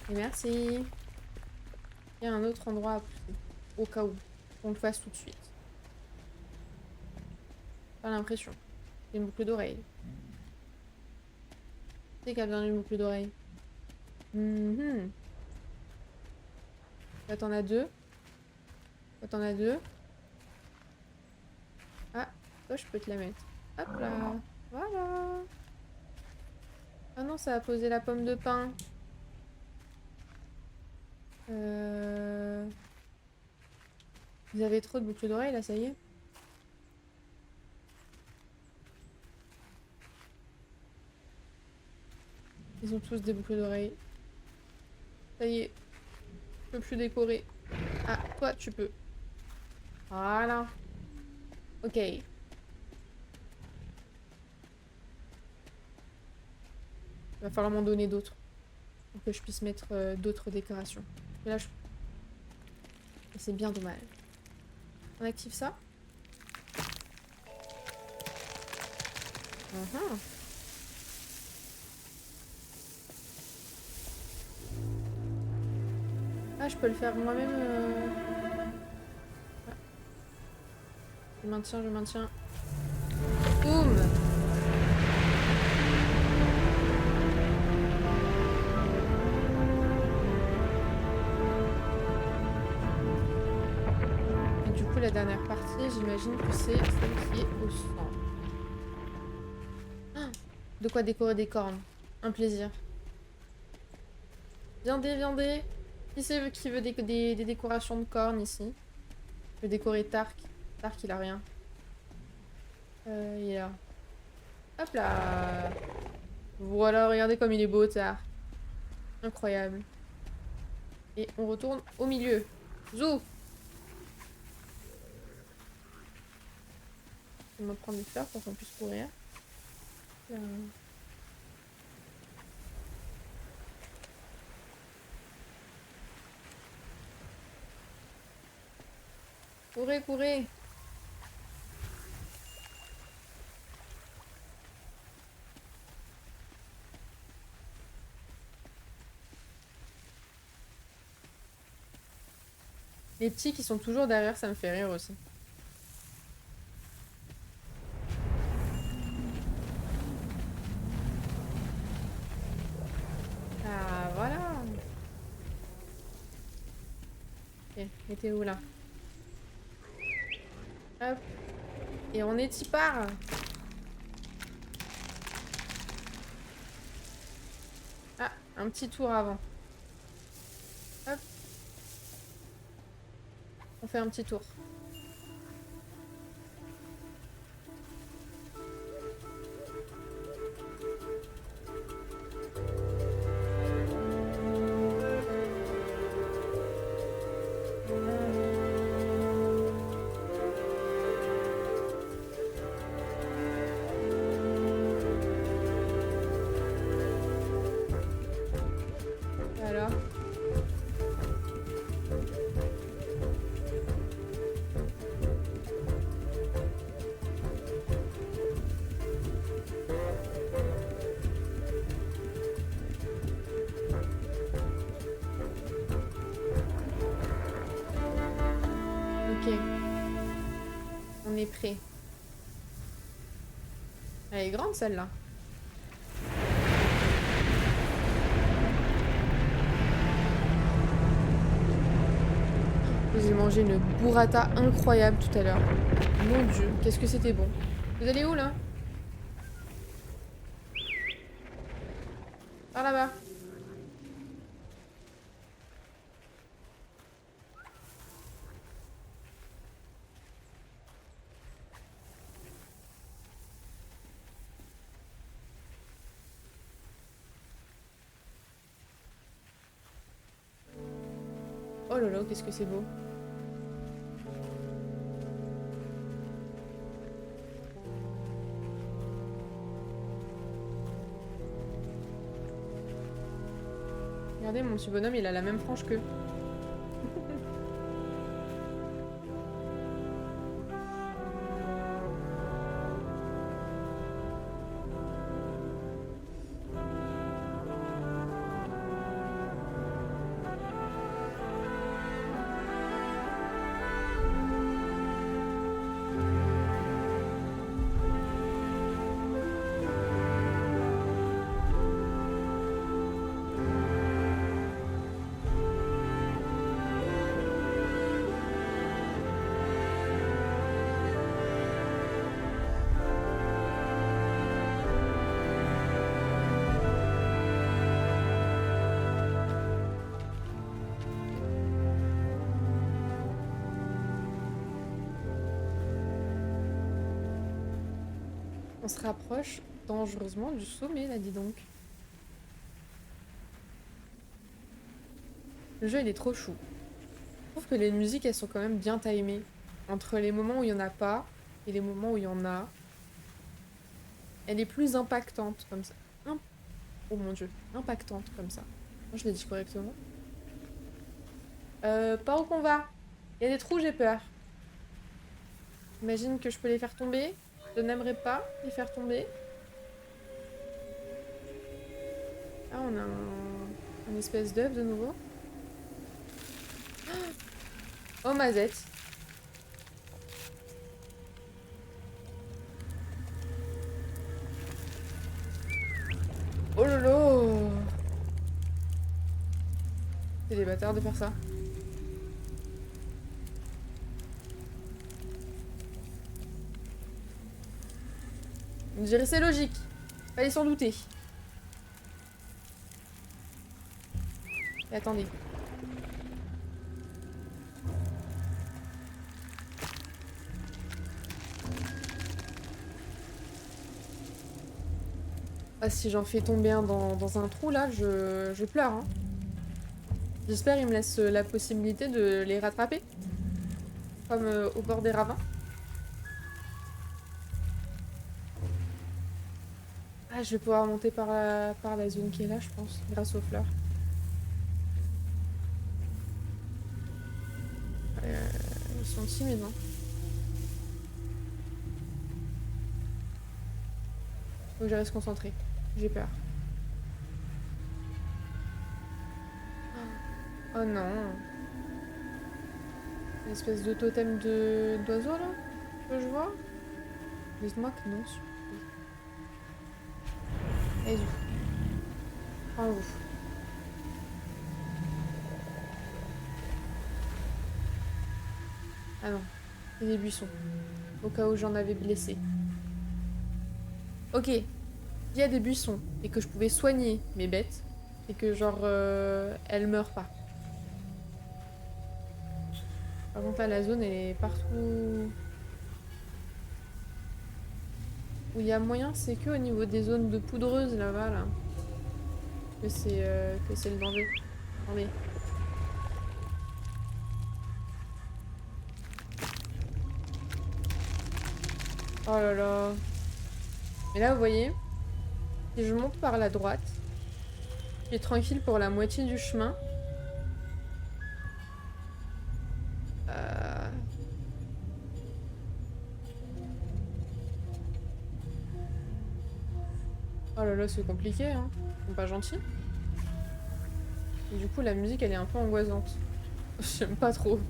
Et merci. Il y a un autre endroit à pousser. Au cas où. Qu'on le fasse tout de suite. Pas l'impression. J'ai une boucle d'oreille. C'est qu'il y a besoin d'une boucle d'oreille. Toi, t'en as deux. Toi, t'en as deux. Ah, toi, je peux te la mettre. Hop là. Voilà. Ah non, ça a posé la pomme de pin. Vous avez trop de boucles d'oreilles, là, ça y est. Ils ont tous des boucles d'oreilles. Ça y est. Je peux plus décorer. Ah, toi, tu peux. Voilà. Ok. Il va falloir m'en donner d'autres. Pour que je puisse mettre d'autres décorations. Mais là, c'est bien dommage. On active ça. Ah, je peux le faire moi-même. Ah. Je maintiens, je maintiens. Boum! Et du coup, la dernière partie, j'imagine que c'est celle qui est au centre. Ah, de quoi décorer des cornes. Un plaisir. Viendez, viendez. Qui veut des décorations de cornes ici? Je vais décorer Tark. Tark, il a rien. Il est là. Hop là! Voilà, regardez comme il est beau, Tark. Incroyable. Et on retourne au milieu. Zou! Je vais me prendre des fleurs pour qu'on puisse courir. Là. Courez, courez! Les petits qui sont toujours derrière, ça me fait rire aussi. Ah, voilà! Ok, mettez où là? Hop! Et on est y part! Ah, un petit tour avant. Hop! On fait un petit tour. Alors? Ok. On est prêt. Elle est grande celle-là. J'ai mangé une burrata incroyable tout à l'heure. Mon dieu, qu'est-ce que c'était bon. Vous allez où là? Par là-bas. Oh là là, qu'est-ce que c'est beau. Regardez, mon petit bonhomme, il a la même frange qu'eux. On se rapproche dangereusement du sommet, là, dis donc. Le jeu, il est trop chou. Je trouve que les musiques, elles sont quand même bien timées. Entre les moments où il n'y en a pas et les moments où il y en a. Elle est plus impactante, comme ça. Oh mon dieu, impactante, comme ça. Moi, je l'ai dit correctement. Par où qu'on va? Il y a des trous, j'ai peur. J'imagine que je peux les faire tomber. Je n'aimerais pas les faire tomber. Ah, on a un espèce d'œuf de nouveau. Oh, mazette. Oh lolo. C'est des bâtards de faire ça. On dirait c'est logique. Fallait s'en douter. Et attendez. Ah, si j'en fais tomber un dans un trou, là, je pleure. Hein. J'espère qu'il me laisse la possibilité de les rattraper. Comme au bord des ravins. Ah, je vais pouvoir monter par la zone qui est là, je pense, grâce aux fleurs. Ils sont timides, hein. Faut que je reste concentrée. J'ai peur. Oh non. Une espèce de totem d'oiseau là que je vois. Dites-moi que non. Allez-y. Prends-vous. Ah non. C'est des buissons. Au cas où j'en avais blessé. Ok. Il y a des buissons et que je pouvais soigner mes bêtes et que genre elles meurent pas. Par contre là la zone elle est partout où il y a moyen, c'est que au niveau des zones de poudreuse là-bas là que c'est le danger. Attendez. Oh là là. Mais là vous voyez, si je monte par la droite, je suis tranquille pour la moitié du chemin. Oh là là, c'est compliqué, hein. Ils sont pas gentils. Et du coup, la musique, elle est un peu angoissante. J'aime pas trop.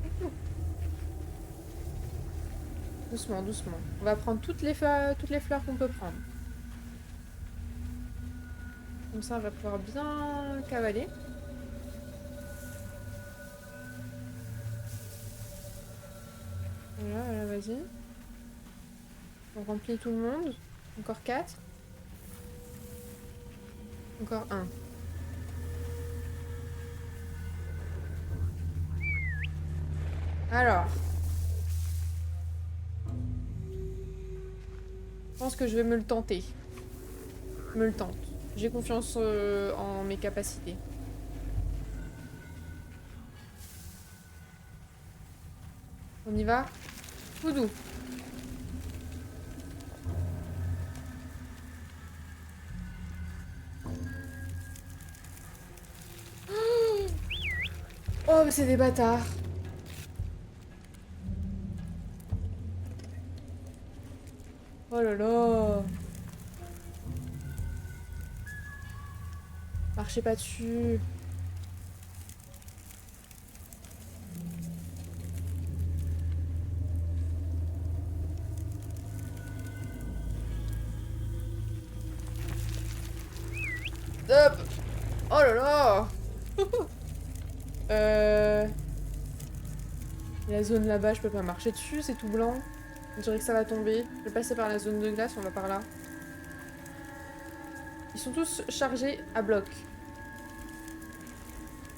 Doucement, doucement. On va prendre toutes les fleurs qu'on peut prendre. Comme ça, on va pouvoir bien cavaler. Voilà, voilà, vas-y. On remplit tout le monde. Encore 4. Encore 1. Alors. Je pense que je vais me le tenter. Je me le tente. J'ai confiance en mes capacités. On y va. Tout doux. Oh, mais c'est des bâtards. Oh là là. Marchez pas dessus. Stop. Oh là là. La zone là-bas, je peux pas marcher dessus, c'est tout blanc. On dirait que ça va tomber. Je vais passer par la zone de glace, on va par là. Ils sont tous chargés à bloc.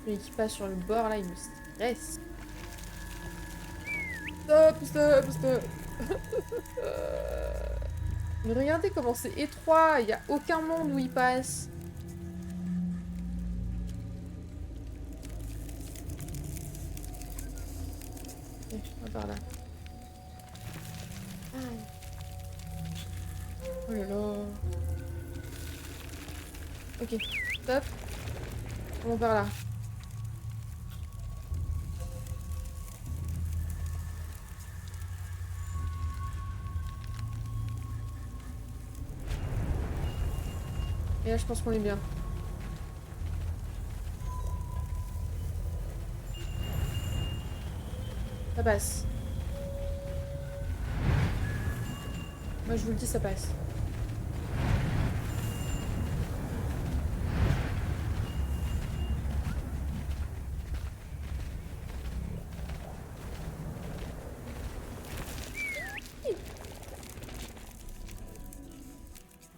Celui qui passe sur le bord là, il me stresse. Stop, stop, stop. Mais regardez comment c'est étroit, il n'y a aucun monde où il passe. Ok, on va par là. Oh là là. Ok, stop. On va par là. Et là, je pense qu'on est bien. Ça passe. Moi, je vous le dis, ça passe.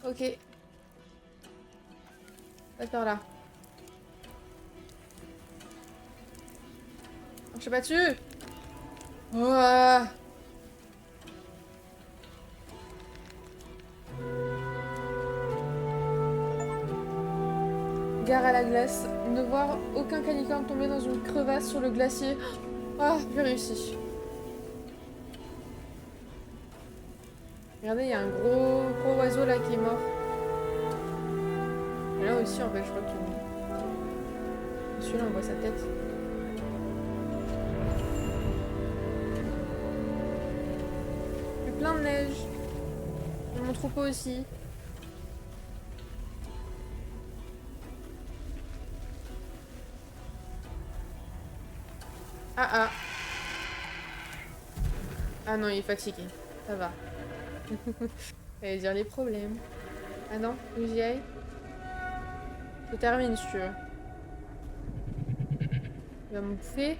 Ok. Va par là. Je sais pas dessus. Oh. Gare à la glace. Ne voir aucun calicorne tomber dans une crevasse sur le glacier. Ah, j'ai réussi. Regardez, il y a un gros oiseau là qui est mort. Et là aussi, en fait, je crois que... Celui-là, on voit sa tête. Il y a plein de neige. Et mon troupeau aussi. Ah ah. Ah non, il est fatigué. Ça va. J'allais dire les problèmes. Ah non, faut que j'y aille. Je termine si tu veux. Il va me bouffer.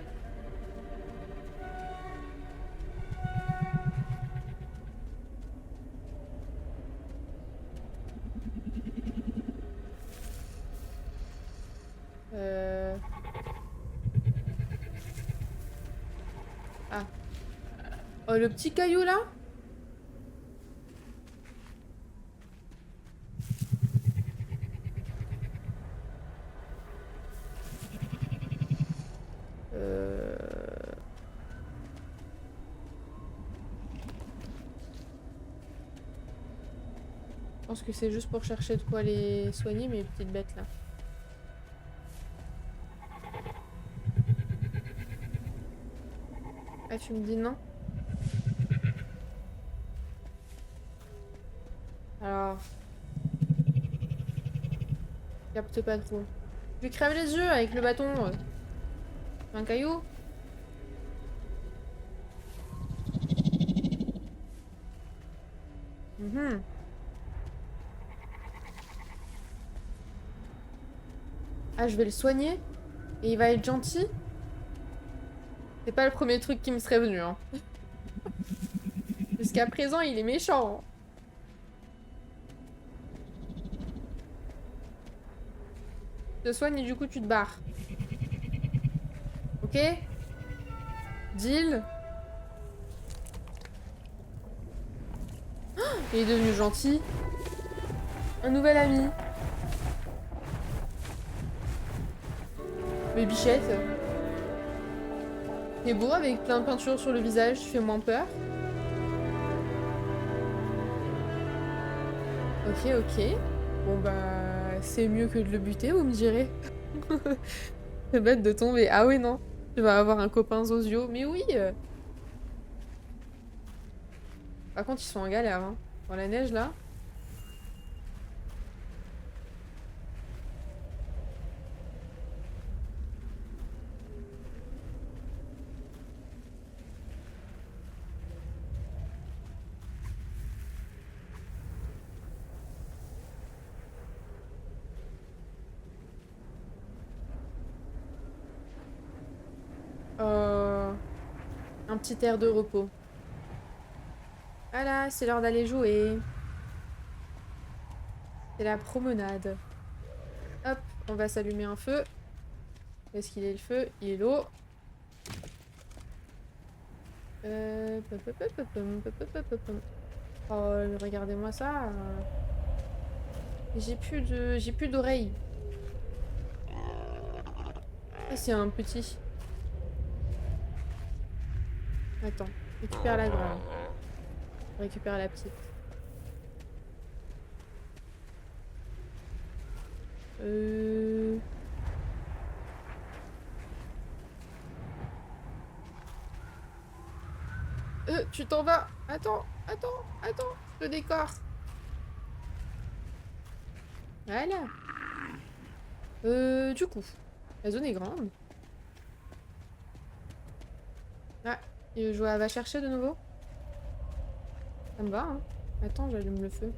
Ah. Oh, le petit caillou là? Je pense que c'est juste pour chercher de quoi les soigner, mes petites bêtes là. Ah, tu me dis non? Alors... Je capte pas trop. Je lui crève les yeux avec le bâton. Un caillou? Mhm. Ah, je vais le soigner? Et il va être gentil? C'est pas le premier truc qui me serait venu, hein. Jusqu'à présent, il est méchant. Je te soigne et du coup, tu te barres. Ok? Deal? Oh, il est devenu gentil. Un nouvel ami. Mais bichette. C'est beau avec plein de peinture sur le visage, tu fais moins peur. Ok, ok. Bon bah, c'est mieux que de le buter, vous me direz. C'est bête de tomber. Ah oui, non. Tu vas avoir un copain Zozio. Mais oui Par contre, ils sont en galère, hein. Dans la neige, là. Euh... Un petit air de repos. Voilà, c'est l'heure d'aller jouer. C'est la promenade. Hop, on va s'allumer un feu. Est-ce qu'il est le feu? Il est l'eau. Oh, regardez-moi ça. J'ai plus d'oreilles. Ah, c'est un petit. Attends, récupère la grande. Récupère la petite. Euh... Tu t'en vas. Attends, le décor. Voilà. Du coup, la zone est grande. Ah, je va chercher de nouveau. Ça me va, hein. Attends, j'allume le feu.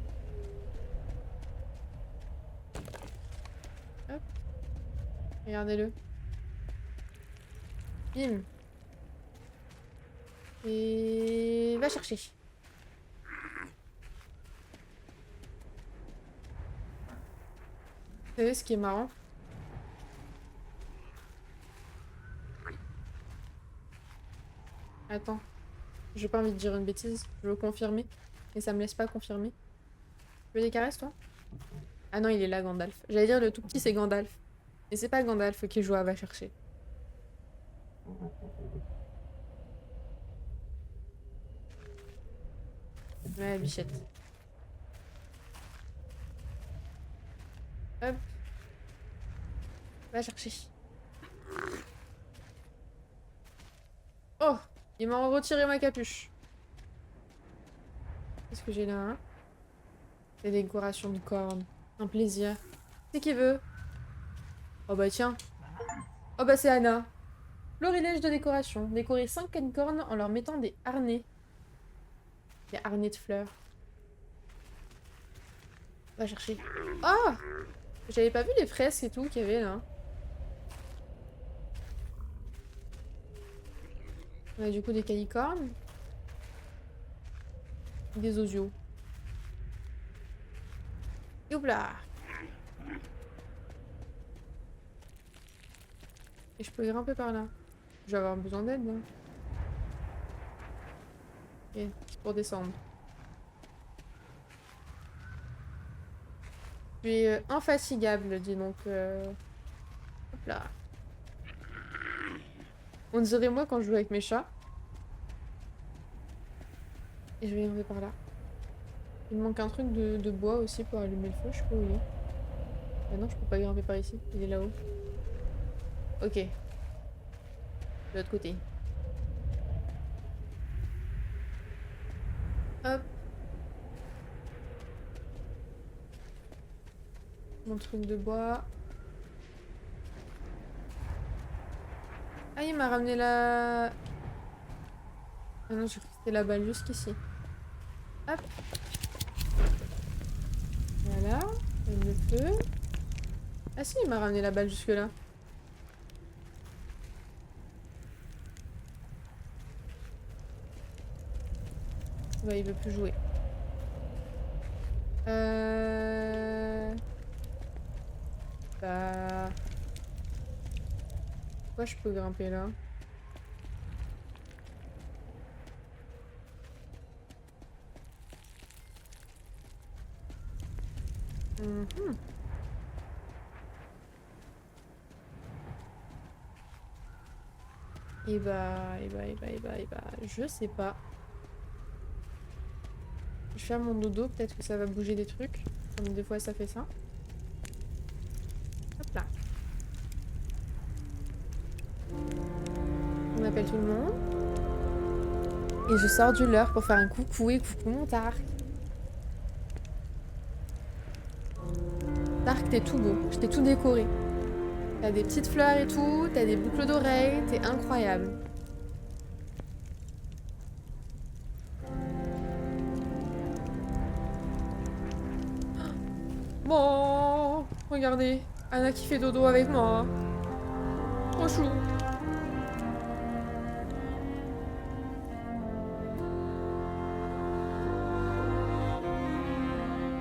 Hop. Regardez-le. Bim. Et va chercher. Vous savez ce qui est marrant? Attends. J'ai pas envie de dire une bêtise. Je veux confirmer. Et ça me laisse pas confirmer. Tu veux des caresses, toi? Ah non, il est là, Gandalf. J'allais dire le tout petit, c'est Gandalf. Mais c'est pas Gandalf qui joue à va chercher. Ouais, bichette. Hop. Va chercher. Oh! Il m'a retiré ma capuche. Qu'est-ce que j'ai là, hein? Des décorations de cornes. Un plaisir. C'est qui veut? Oh bah tiens. Oh bah c'est Anna. Florilège de décoration. Décorer 5 cornes en leur mettant des harnais. Des harnais de fleurs. Va chercher. Oh! J'avais pas vu les fresques et tout qu'il y avait là. On a du coup des calicornes. Des osios. Youpla! Et je peux grimper par là. Je vais avoir besoin d'aide là. Ok, c'est pour descendre. Je suis infatigable, dis donc. Hop là. On dirait moi quand je joue avec mes chats. Et je vais grimper par là. Il me manque un truc de bois aussi pour allumer le feu, je sais pas où il est. Ah non, je peux pas grimper par ici, il est là-haut. Ok. De l'autre côté. Hop. Mon truc de bois. Ah, il m'a ramené la... Ah non, j'ai cru que c'était la balle jusqu'ici. Hop. Voilà. Allume le feu. Ah si, il m'a ramené la balle jusque là. Bah, il veut plus jouer. Bah... Pourquoi je peux grimper là? Mhm. Je sais pas. Je vais faire mon dodo, peut-être que ça va bouger des trucs. Comme des fois ça fait ça. Hop là. On appelle tout le monde. Et je sors du leurre pour faire un coucou et coucou mon Tark. Tark, t'es tout beau. Je t'ai tout décoré. T'as des petites fleurs et tout, t'as des boucles d'oreilles, t'es incroyable. Bon, regardez, Anna qui fait dodo avec moi. Trop chou.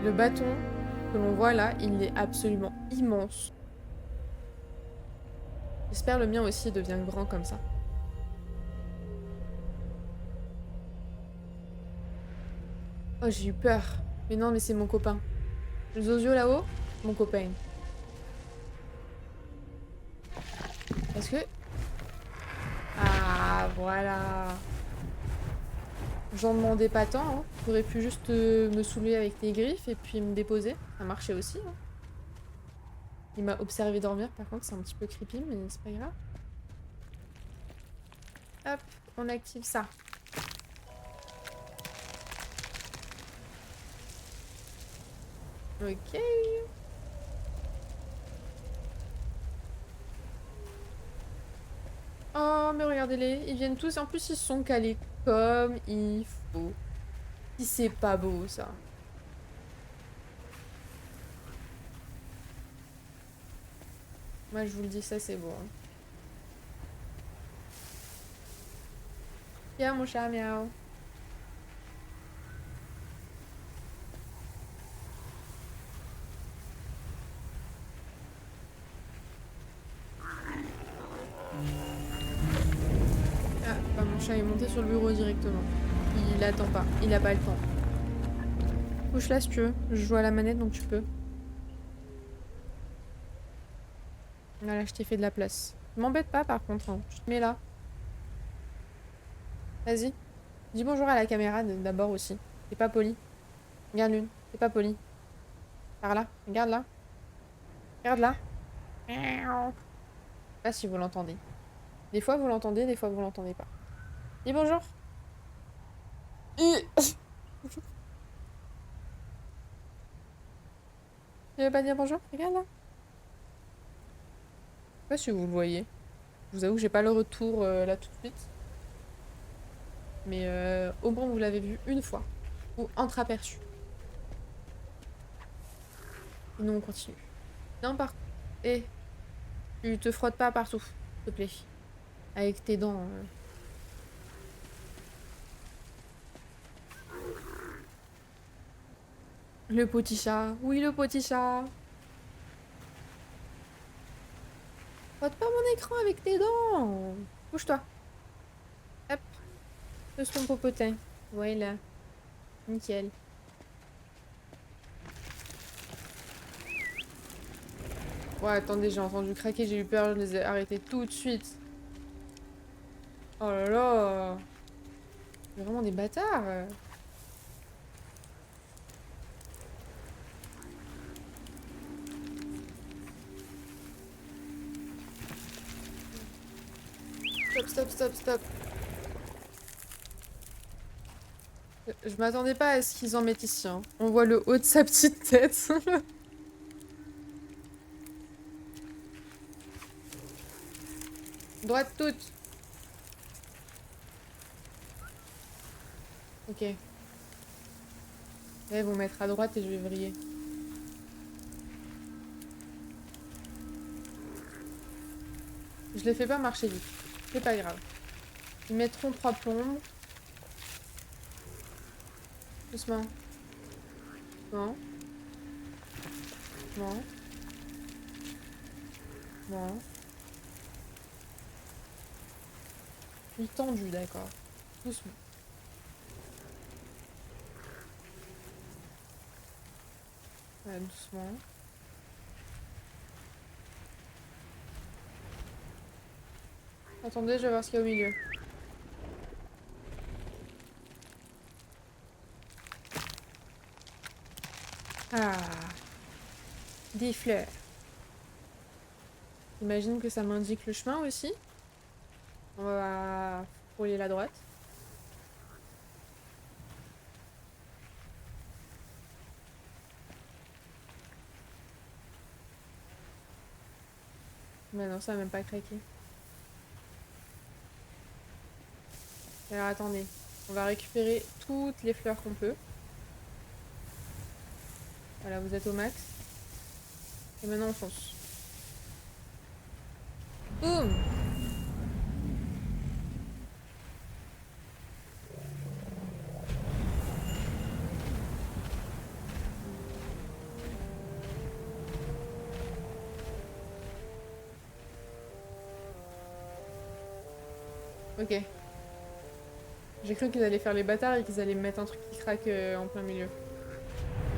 Le bâton que l'on voit là, il est absolument immense. J'espère le mien aussi devient grand comme ça. Oh, j'ai eu peur. Mais non, mais c'est mon copain. Le Zozio là-haut, mon copain. Est-ce que... Ah, voilà. J'en demandais pas tant, hein. T'aurais pu juste me saouler avec tes griffes et puis me déposer. Ça marchait aussi, hein. Il m'a observé dormir, par contre, c'est un petit peu creepy, mais c'est pas grave. Hop, on active ça. Ok. Oh, mais regardez-les, ils viennent tous. En plus, ils sont calés comme il faut. Si c'est pas beau, ça. Moi, je vous le dis, ça, c'est beau. Hein. Tiens, mon chat, miaou. Ah, bah, mon chat est monté sur le bureau directement. Il attend pas, il a pas le temps. Couche là si tu veux. Je joue à la manette, donc tu peux. Voilà, je t'ai fait de la place. M'embête pas, par contre. Hein. Tu te mets là. Vas-y. Dis bonjour à la caméra d'abord aussi. T'es pas poli. Regarde l'une. T'es pas poli. Par là. Regarde là. Regarde là. Je sais pas si vous l'entendez. Des fois vous l'entendez, des fois vous l'entendez pas. Dis bonjour. Tu veux pas dire bonjour? Regarde là. Je sais pas si vous le voyez. Je vous avoue que j'ai pas le retour là tout de suite. Mais au moins vous l'avez vu une fois. Ou entreaperçu. Sinon on continue. Non par... Eh, tu te frottes pas partout, s'il te plaît. Avec tes dents. Le petit chat. Oui, le petit chat. Frotte pas mon écran avec tes dents. Bouge-toi. Hop. Pose ton popotin. Voilà. Nickel. Ouais, attendez, j'ai entendu craquer, j'ai eu peur, je les ai arrêtés tout de suite. Oh là là. C'est vraiment des bâtards. Stop, stop, stop, stop. Je m'attendais pas à ce qu'ils en mettent ici. Hein. On voit le haut de sa petite tête. Droite toute. Ok. Là, ils vont mettre à droite et je vais vriller. Je les fais pas marcher vite. C'est pas grave. Ils mettront 3 plombes. Doucement. Non. Non. Non. Je suis tendu, d'accord. Doucement. Ouais, doucement. Attendez, je vais voir ce qu'il y a au milieu. Ah, des fleurs. J'imagine que ça m'indique le chemin aussi. On va frôler la droite. Mais non, ça va même pas craquer. Alors attendez, on va récupérer toutes les fleurs qu'on peut. Voilà, vous êtes au max. Et maintenant on fonce. Boum! Ok. J'ai cru qu'ils allaient faire les bâtards et qu'ils allaient me mettre un truc qui craque en plein milieu.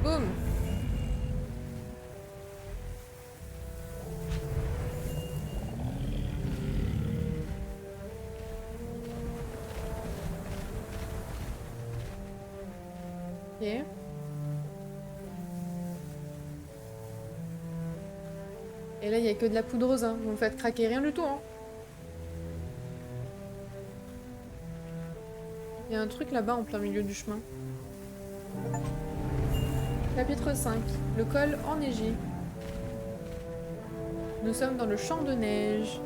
Boum! Ok. Et là, il n'y a que de la poudreuse, hein. Vous me faites craquer rien du tout, hein. Il y a un truc là-bas en plein milieu du chemin. Chapitre 5. Le col enneigé. Nous sommes dans le champ de neige.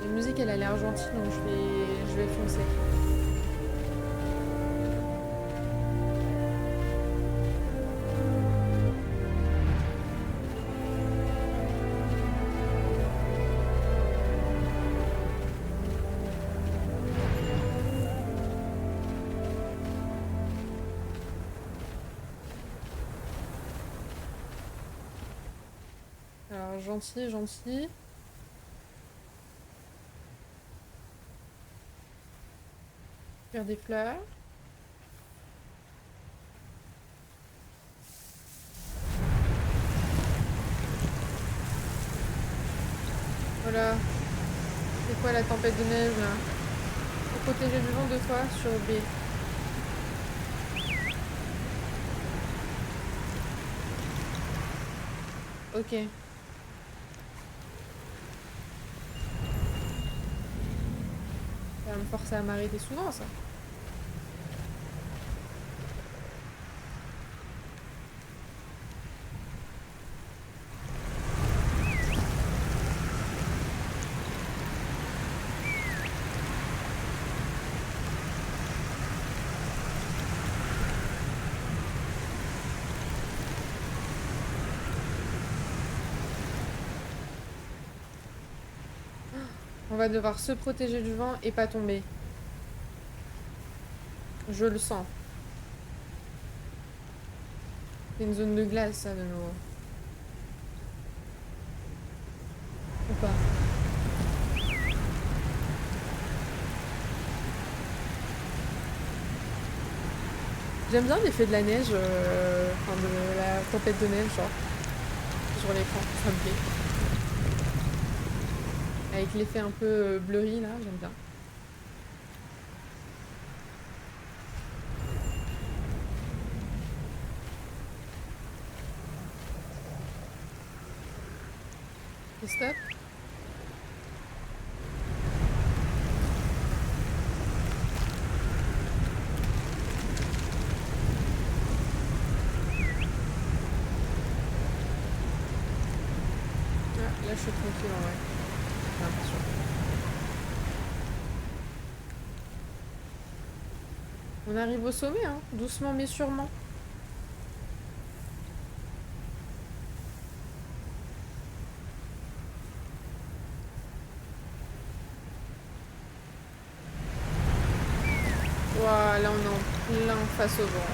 La musique, elle a l'air gentille, donc je vais foncer. Alors, gentil, gentil. Faire des fleurs. Voilà. C'est quoi la tempête de neige là? Pour protéger du vent de toi sur B. Ok. Ça va me forcer à m'arrêter souvent ça. On va devoir se protéger du vent et pas tomber. Je le sens. C'est une zone de glace, ça, de nouveau. Ou pas. J'aime bien l'effet de la neige, enfin de la tempête de neige, genre, sur l'écran, ça me plaît. Avec l'effet un peu blurry, là, j'aime bien. Et stop. Ah, là, je suis tranquille, en vrai. J'ai l'impression. On arrive au sommet, hein, doucement mais sûrement. Ouah, là, on est en plein face au vent.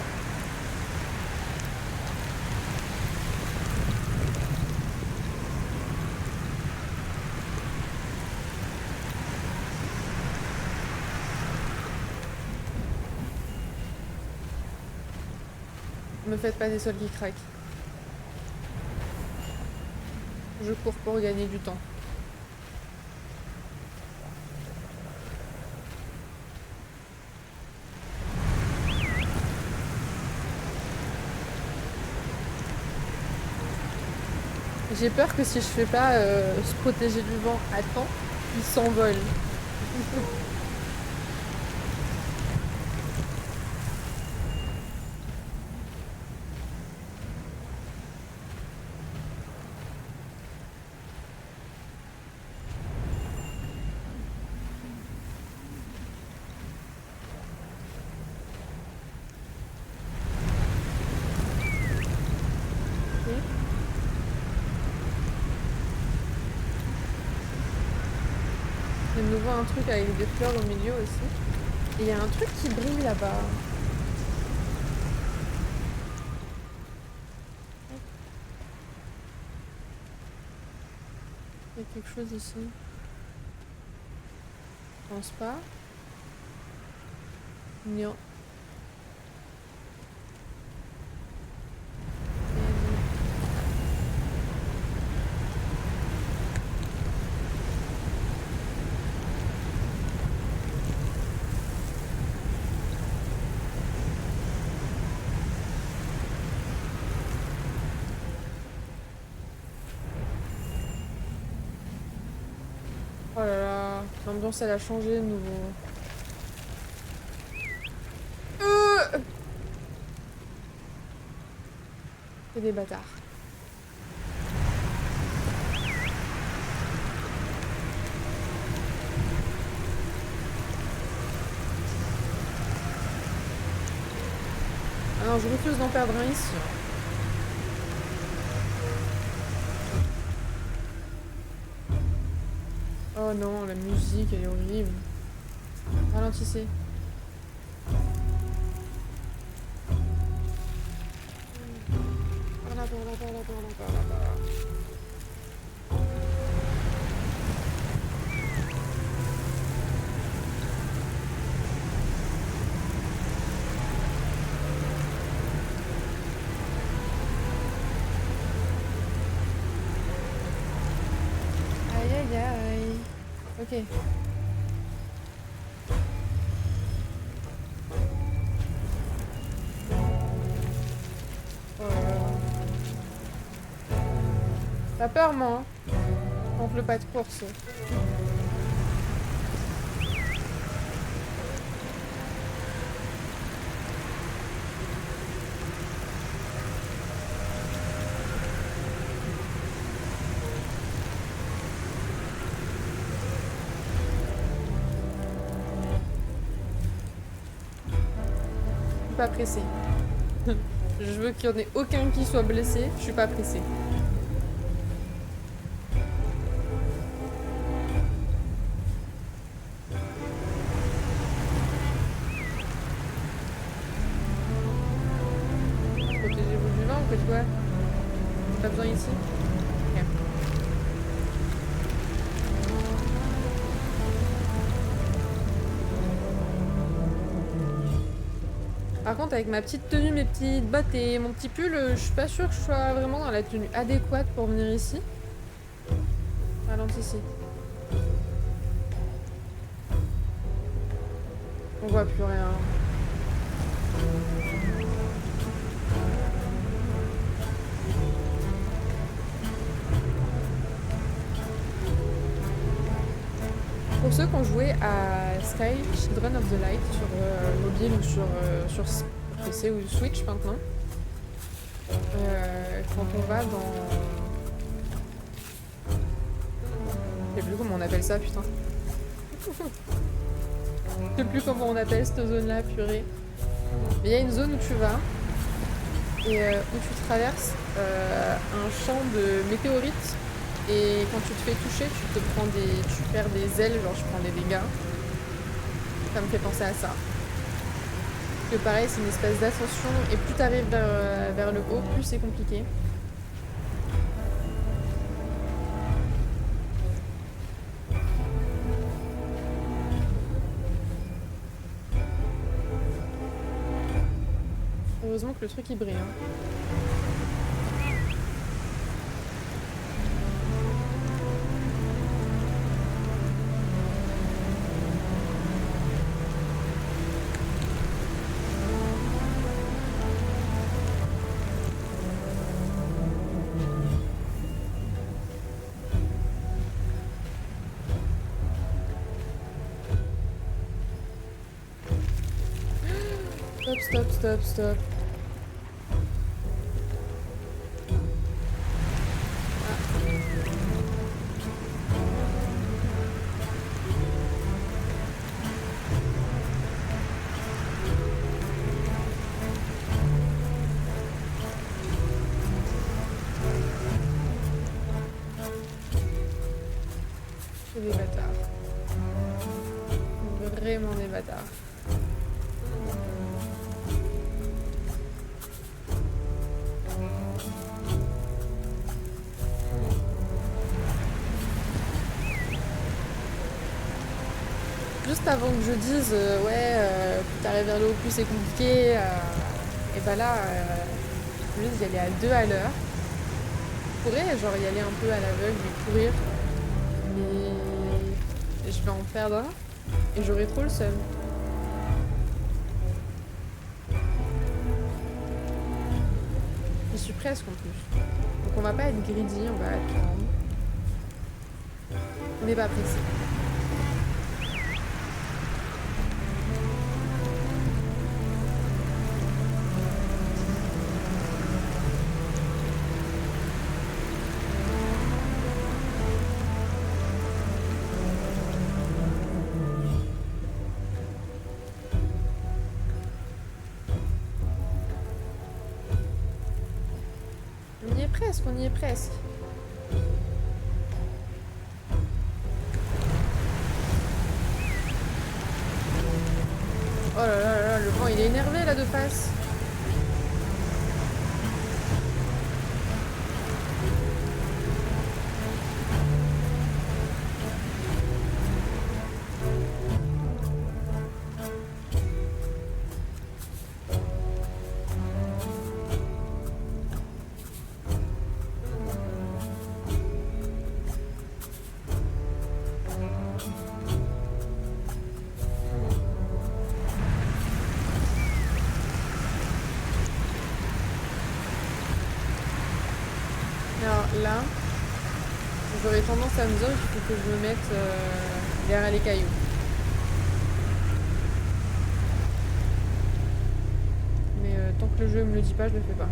Me faites pas des sols qui craquent. Je cours pour gagner du temps. J'ai peur que si je fais pas se protéger du vent à temps, il s'envole. De nouveau un truc avec des fleurs au milieu aussi. Et il y a un truc qui brille là-bas. Il y a quelque chose ici. Je pense pas. Non. Oh là là, l'ambiance elle a changé de nouveau. C'est des bâtards. Ah non, je refuse d'en perdre un ici. Oh non, la musique elle est horrible. Ralentissez. Par là, par là, par là, par là, par là, par là. Aïe aïe aïe. Ok. Oh là là. T'as peur, moi, hein? Donc le pas de course. Je suis pas pressée. Je veux qu'il y en ait aucun qui soit blessé. Je suis pas pressée. Protégez-vous du vent ou faites quoi? Pas besoin ici? Ok. Par contre, avec ma petite tenue, mes petites bottes et mon petit pull, je suis pas sûre que je sois vraiment dans la tenue adéquate pour venir ici. Ralentissez. On voit plus rien. Pour ceux qui ont joué à Sky Children of the Light sur mobile ou sur PC ou Switch maintenant, quand on va dans... Je sais plus comment on appelle ça, putain. Je sais plus comment on appelle cette zone-là, purée. Mais il y a une zone où tu vas et où tu traverses un champ de météorites. Et quand tu te fais toucher, tu perds des ailes, genre je prends des dégâts. Ça me fait penser à ça. Que pareil, c'est une espèce d'ascension, et plus t'arrives vers le haut, plus c'est compliqué. Heureusement que le truc il brille. Hein. Stop, stop, stop, stop. C'est des bâtards. Vraiment des bâtards. Juste avant que je dise ouais, plus t'arrives vers le haut, plus c'est compliqué, et bah là, je vais y aller à 2 à l'heure. Je pourrais genre y aller un peu à l'aveugle et courir, mais je vais en perdre un et j'aurai trop le seum. Je suis presque en plus. Donc on va pas être greedy, on va attendre. On n'est pas pressé. On y est presque, on y est presque. Oh là là là, le vent il est énervé là de face. Alors là, j'aurais tendance à me dire qu'il faut que je me mette derrière les cailloux. Mais tant que le jeu me le dit pas, je le fais pas.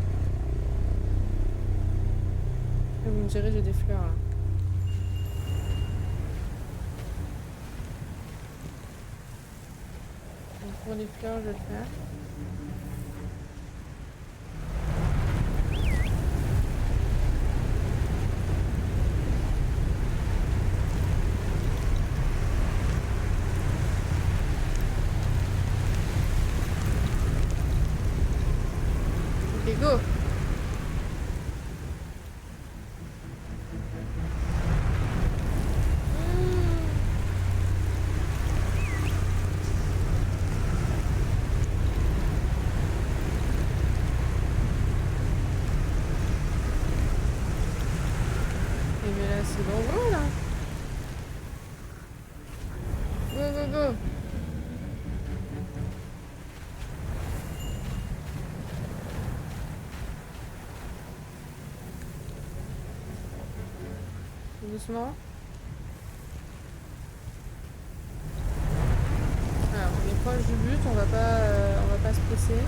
Et vous me direz, j'ai des fleurs là. Donc pour les fleurs, je vais le faire. Ok, go! Et mais là, c'est dangereux là! Go, go, go! Doucement. Alors, on est proche du but, on va pas se presser.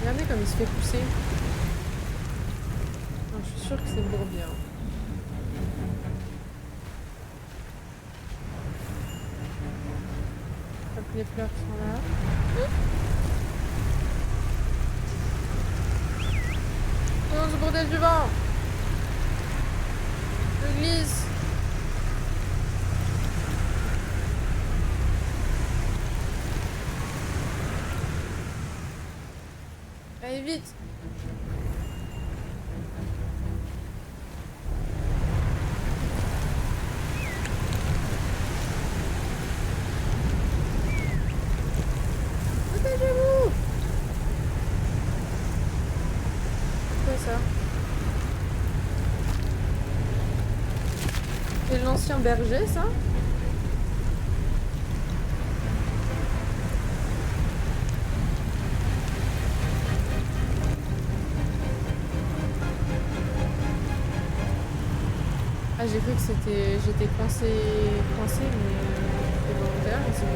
Regardez comme il se fait pousser. Non, je suis sûre que c'est le bourbier. Hein. Hop, les fleurs qui sont là. On se protège du vent. Je glisse. Allez, vite. Protégez-vous. C'est quoi ça? C'est l'ancien berger, ça? Ah, j'ai cru que c'était... J'étais coincée, mais c'était volontaire, et c'est bon.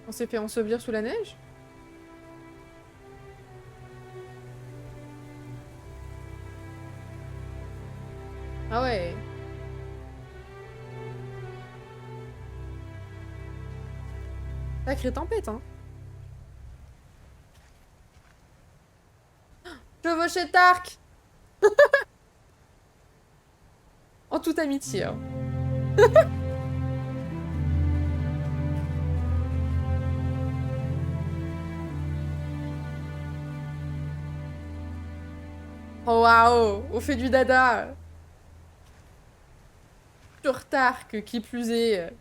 On s'est fait ensevelir sous la neige? Ah ouais. Sacrée tempête, hein. Chevaucher Tark! En toute amitié, hein. Oh waouh! On fait du dada! Sur Tark, qui plus est.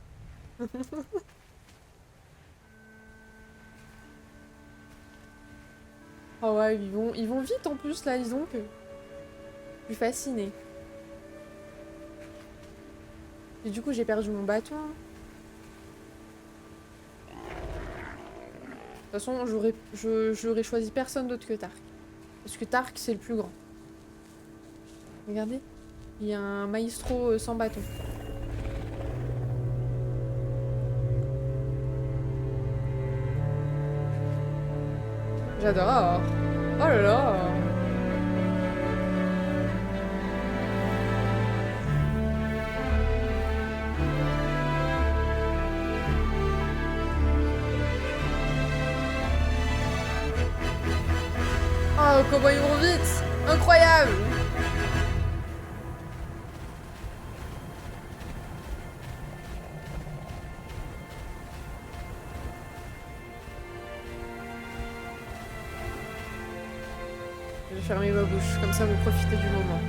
Oh ouais, ils vont vite en plus là, disons que. Je suis fascinée. Et du coup, j'ai perdu mon bâton. De toute façon, j'aurais choisi personne d'autre que Tark. Parce que Tark, c'est le plus grand. Regardez, il y a un maestro sans bâton. J'adore. Oh là là. Oh, comment ils vont vite! Incroyable! Je vais fermer ma bouche, comme ça vous profitez du moment.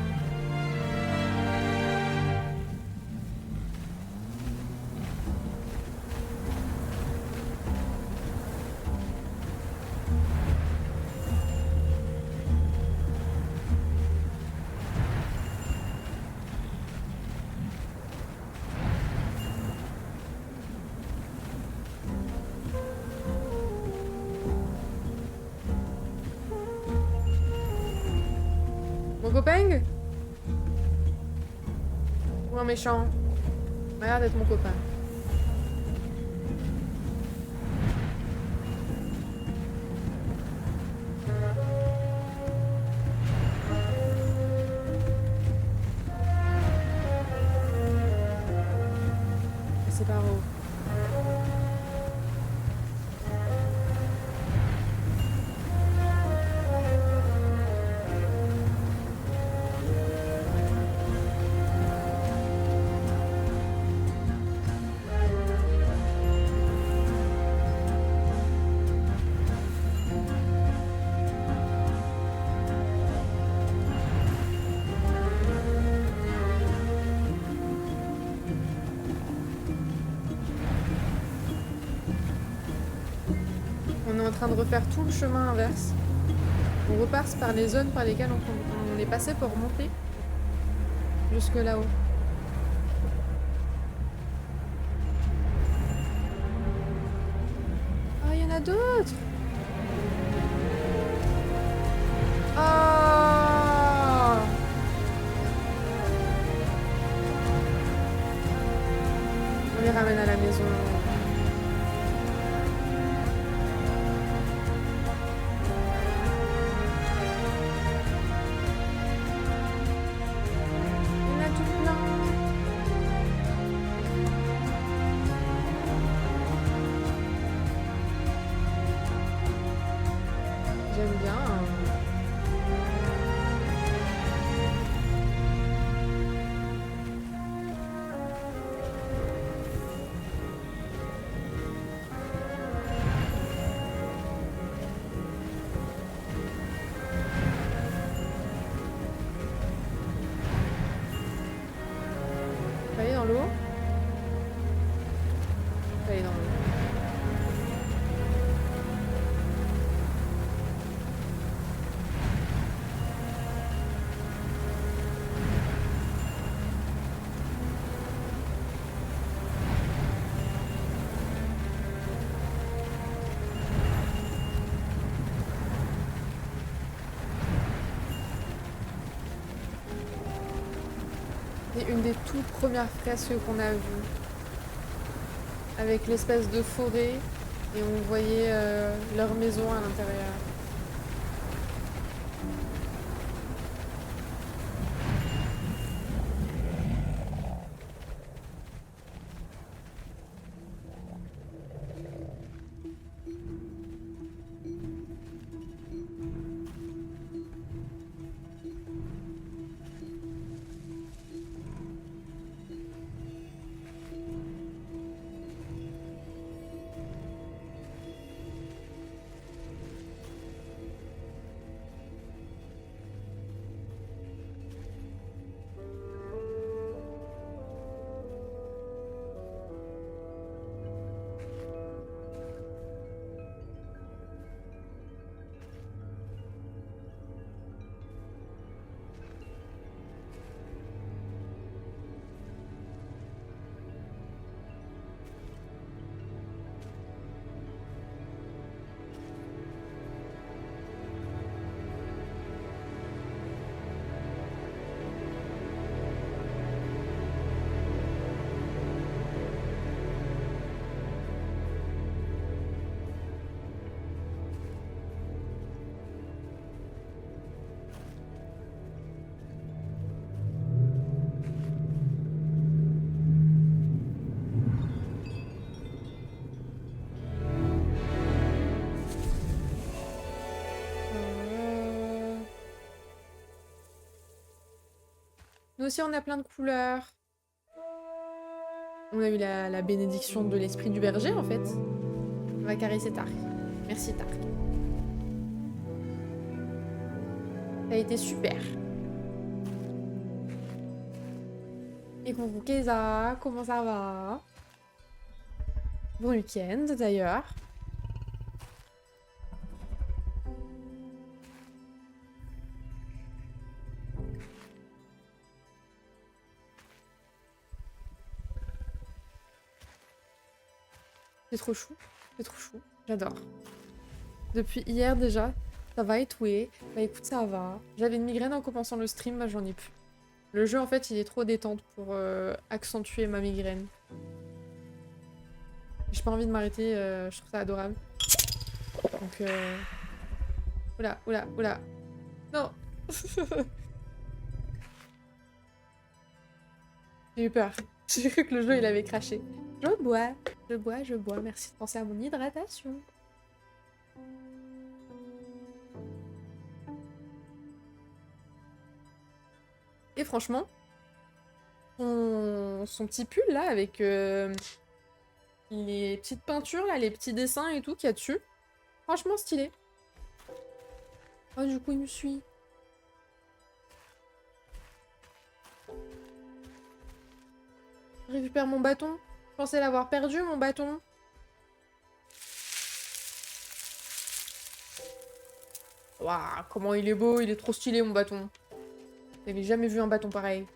Mon copain? Ou un méchant? M'a l'air d'être mon copain. C'est par où? On est en train de refaire tout le chemin inverse. On repasse par les zones par lesquelles on est passé pour remonter jusque là-haut. Ah, il y en a d'autres! Ah! On les ramène à la maison. Il y en a tout plein. J'aime bien. Vous voyez dans l'eau? C'est une des toutes premières fresques qu'on a vues. Avec l'espèce de forêt. Et on voyait leur maison à l'intérieur. Nous aussi, on a plein de couleurs. On a eu la bénédiction de l'esprit du berger, en fait. On va caresser Tark. Merci, Tark. Ça a été super. Et coucou Keza, comment ça va? Bon week-end, d'ailleurs. C'est trop chou. C'est trop chou. J'adore. Depuis hier déjà, ça va étouer. Bah écoute, ça va. J'avais une migraine en commençant le stream, bah j'en ai plus. Le jeu en fait, il est trop détente pour accentuer ma migraine. J'ai pas envie de m'arrêter, je trouve ça adorable. Donc oula, oula, oula. Non. J'ai eu peur. J'ai cru que le jeu il avait craché. Je bois, je bois, je bois. Merci de penser à mon hydratation. Et franchement, son petit pull là avec les petites peintures là, les petits dessins et tout qu'il y a dessus, franchement stylé. Oh du coup il me suit. Je récupère mon bâton. Je pensais l'avoir perdu mon bâton. Waouh, comment il est beau, il est trop stylé mon bâton. J'avais jamais vu un bâton pareil.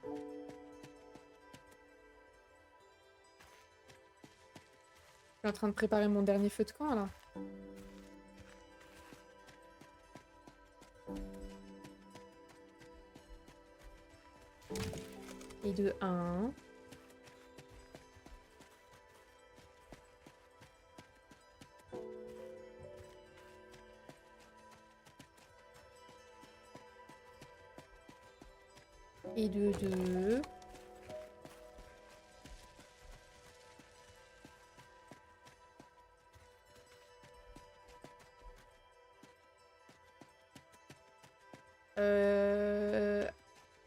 Je suis en train de préparer mon dernier feu de camp là. Et de 1. Et de 2.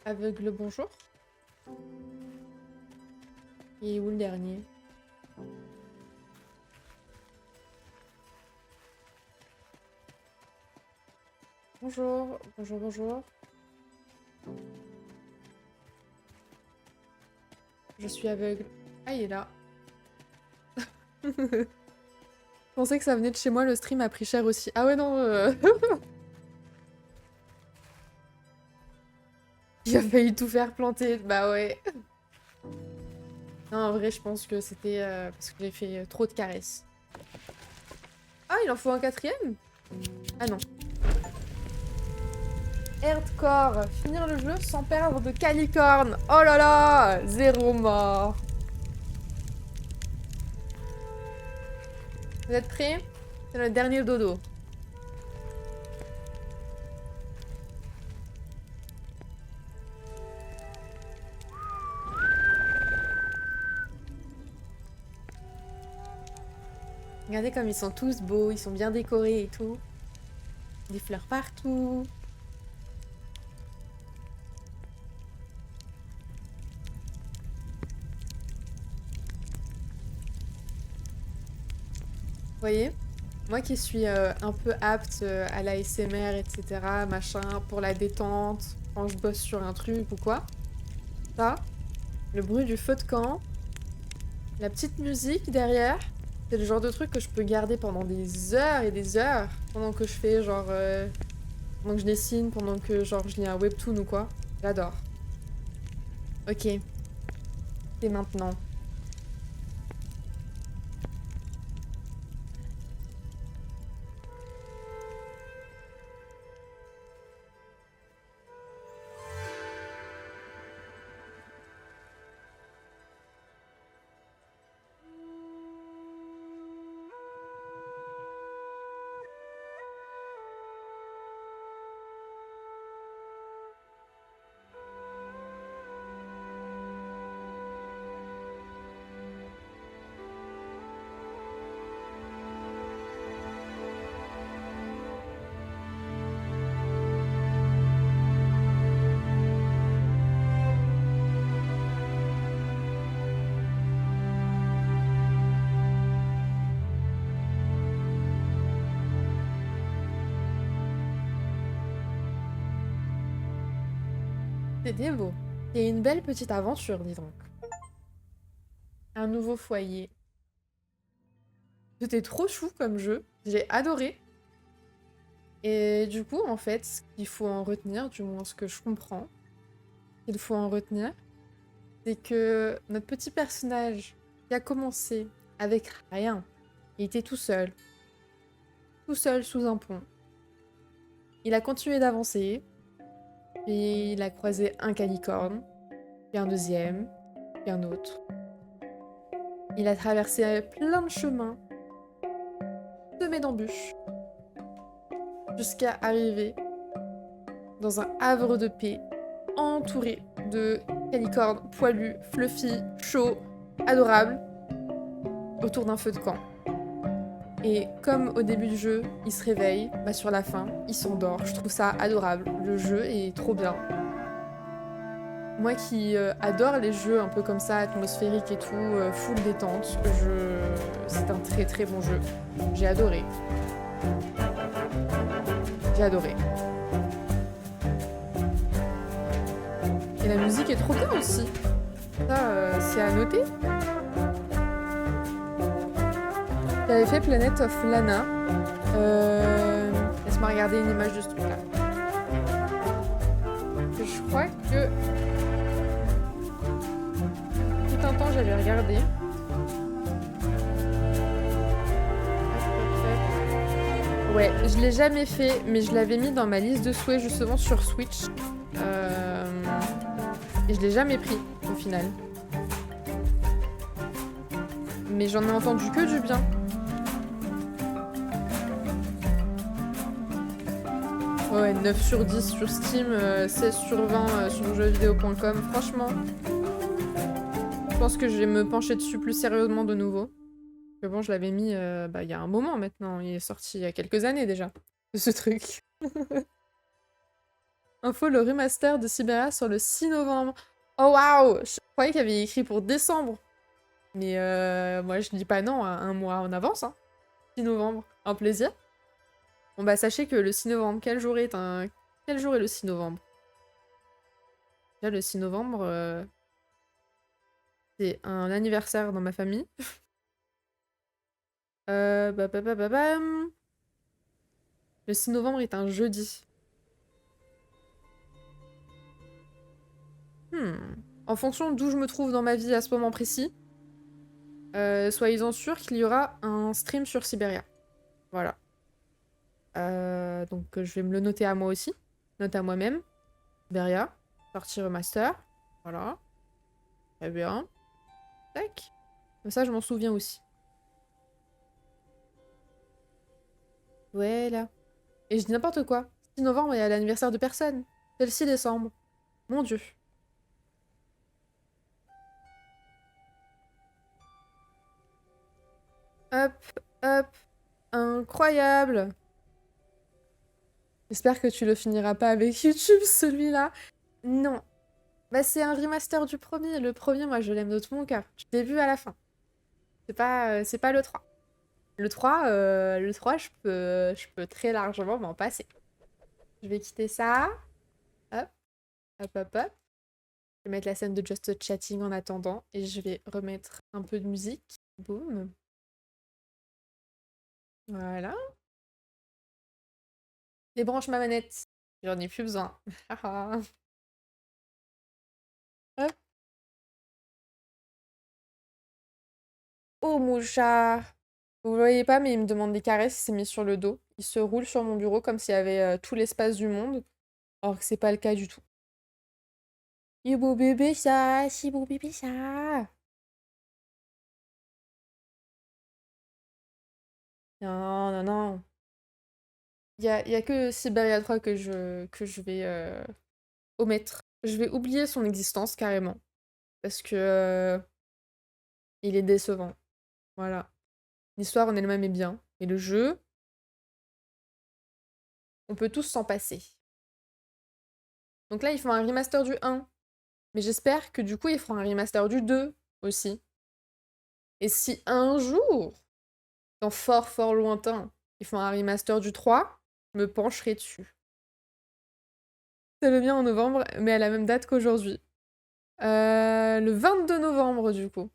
Aveugle, bonjour. Il est où le dernier? Bonjour, bonjour, bonjour. Je suis aveugle. Ah, il est là. Je pensais que ça venait de chez moi, le stream a pris cher aussi. Ah ouais, non. Il a failli tout faire planter. Bah ouais. Non, en vrai, je pense que c'était parce que j'ai fait trop de caresses. Ah, il en faut un 4e? Ah non. Hardcore. Finir le jeu sans perdre de calicorne. Oh là là, 0 mort. Vous êtes prêts? C'est le dernier dodo. Regardez comme ils sont tous beaux, ils sont bien décorés et tout. Des fleurs partout. Vous voyez? Moi qui suis un peu apte à la l'ASMR, etc., machin, pour la détente, quand je bosse sur un truc ou quoi. Ça, le bruit du feu de camp, la petite musique derrière, c'est le genre de truc que je peux garder pendant des heures et des heures, pendant que je fais genre... pendant que je dessine, pendant que genre je lis un webtoon ou quoi. J'adore. Ok. C'est maintenant. C'était beau. C'est une belle petite aventure, dis donc. Un nouveau foyer. C'était trop chou comme jeu. J'ai adoré. Et du coup, en fait, ce qu'il faut en retenir, du moins ce que je comprends, qu'il faut en retenir, c'est que notre petit personnage qui a commencé avec rien, il était tout seul sous un pont. Il a continué d'avancer, puis il a croisé un calicorne, puis un deuxième, puis un autre. Il a traversé plein de chemins, semés d'embûches, jusqu'à arriver dans un havre de paix, entouré de calicornes poilus, fluffy, chauds, adorables, autour d'un feu de camp. Et comme au début du jeu, il se réveille, bah sur la fin, il s'endort. Je trouve ça adorable. Le jeu est trop bien. Moi qui adore les jeux un peu comme ça, atmosphériques et tout, full détente, c'est un très très bon jeu. J'ai adoré. J'ai adoré. Et la musique est trop bien aussi. Ça, c'est à noter. J'avais fait Planet of Lana. Laisse-moi regarder une image de ce truc-là. Je crois que... tout un temps, j'avais regardé. Ouais, je l'ai jamais fait, mais je l'avais mis dans ma liste de souhaits justement sur Switch. Et je l'ai jamais pris, au final. Mais j'en ai entendu que du bien. Ouais, 9 sur 10 sur Steam, 16 sur 20 sur jeuxvideo.com. Franchement, je pense que je vais me pencher dessus plus sérieusement de nouveau. Que bon, je l'avais mis il y a un moment maintenant. Il est sorti il y a quelques années déjà, de ce truc. Info, le remaster de Siberia sur le 6 novembre. Oh waouh! Je croyais qu'il y avait écrit pour décembre. Mais moi, je dis pas non à un mois en avance. Hein. 6 novembre, un plaisir. Bon bah sachez que le 6 novembre, quel jour est le 6 novembre? Déjà le 6 novembre, c'est un anniversaire dans ma famille. Le 6 novembre est un jeudi. En fonction d'où je me trouve dans ma vie à ce moment précis, soyez-en sûrs qu'il y aura un stream sur Siberia. Voilà. Donc je vais me le noter à moi aussi. Note à moi-même. Beria. Partie remaster. Voilà. Très bien. Tac. Comme ça, je m'en souviens aussi. Voilà. Et je dis n'importe quoi. 6 novembre, il y a l'anniversaire de personne. C'est le 6 décembre. Mon Dieu. Hop, hop. Incroyable. J'espère que tu le finiras pas avec YouTube, celui-là. Non. Bah, c'est un remaster du premier. Le premier, moi, je l'aime de tout mon cœur. Du début à la fin. C'est pas le 3. Le 3 je peux très largement m'en passer. Je vais quitter ça. Hop, hop, hop, hop. Je vais mettre la scène de Just Chatting en attendant. Et je vais remettre un peu de musique. Boum. Voilà. Débranche ma manette. J'en ai plus besoin. Hop. Oh, mon chat. Vous voyez pas, mais il me demande des caresses, il s'est mis sur le dos. Il se roule sur mon bureau comme s'il y avait tout l'espace du monde. Alors que c'est pas le cas du tout. Il est beau bébé ça, si beau bébé ça. Non, non, non. Y a que Siberia 3 que je vais omettre. Je vais oublier son existence carrément. Parce que il est décevant. Voilà. L'histoire en elle-même est bien. Mais le jeu, on peut tous s'en passer. Donc là, ils font un remaster du 1. Mais j'espère que du coup, ils feront un remaster du 2 aussi. Et si un jour, dans fort fort lointain, ils font un remaster du 3, je me pencherai dessus. C'est le mien en novembre, mais à la même date qu'aujourd'hui. Le 22 novembre, du coup.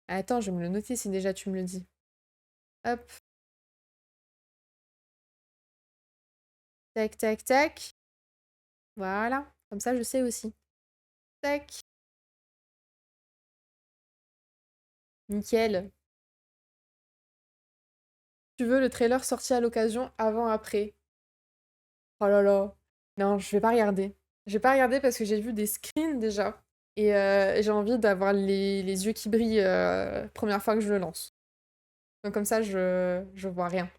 Attends, je vais me le noter si déjà tu me le dis. Hop. Tac, tac, tac. Voilà. Comme ça, je sais aussi. Tac. Nickel. Tu veux le trailer sorti à l'occasion avant-après? Oh là là. Non, je vais pas regarder. Je vais pas regarder parce que j'ai vu des screens déjà. Et j'ai envie d'avoir les yeux qui brillent première fois que je le lance. Donc comme ça, je vois rien.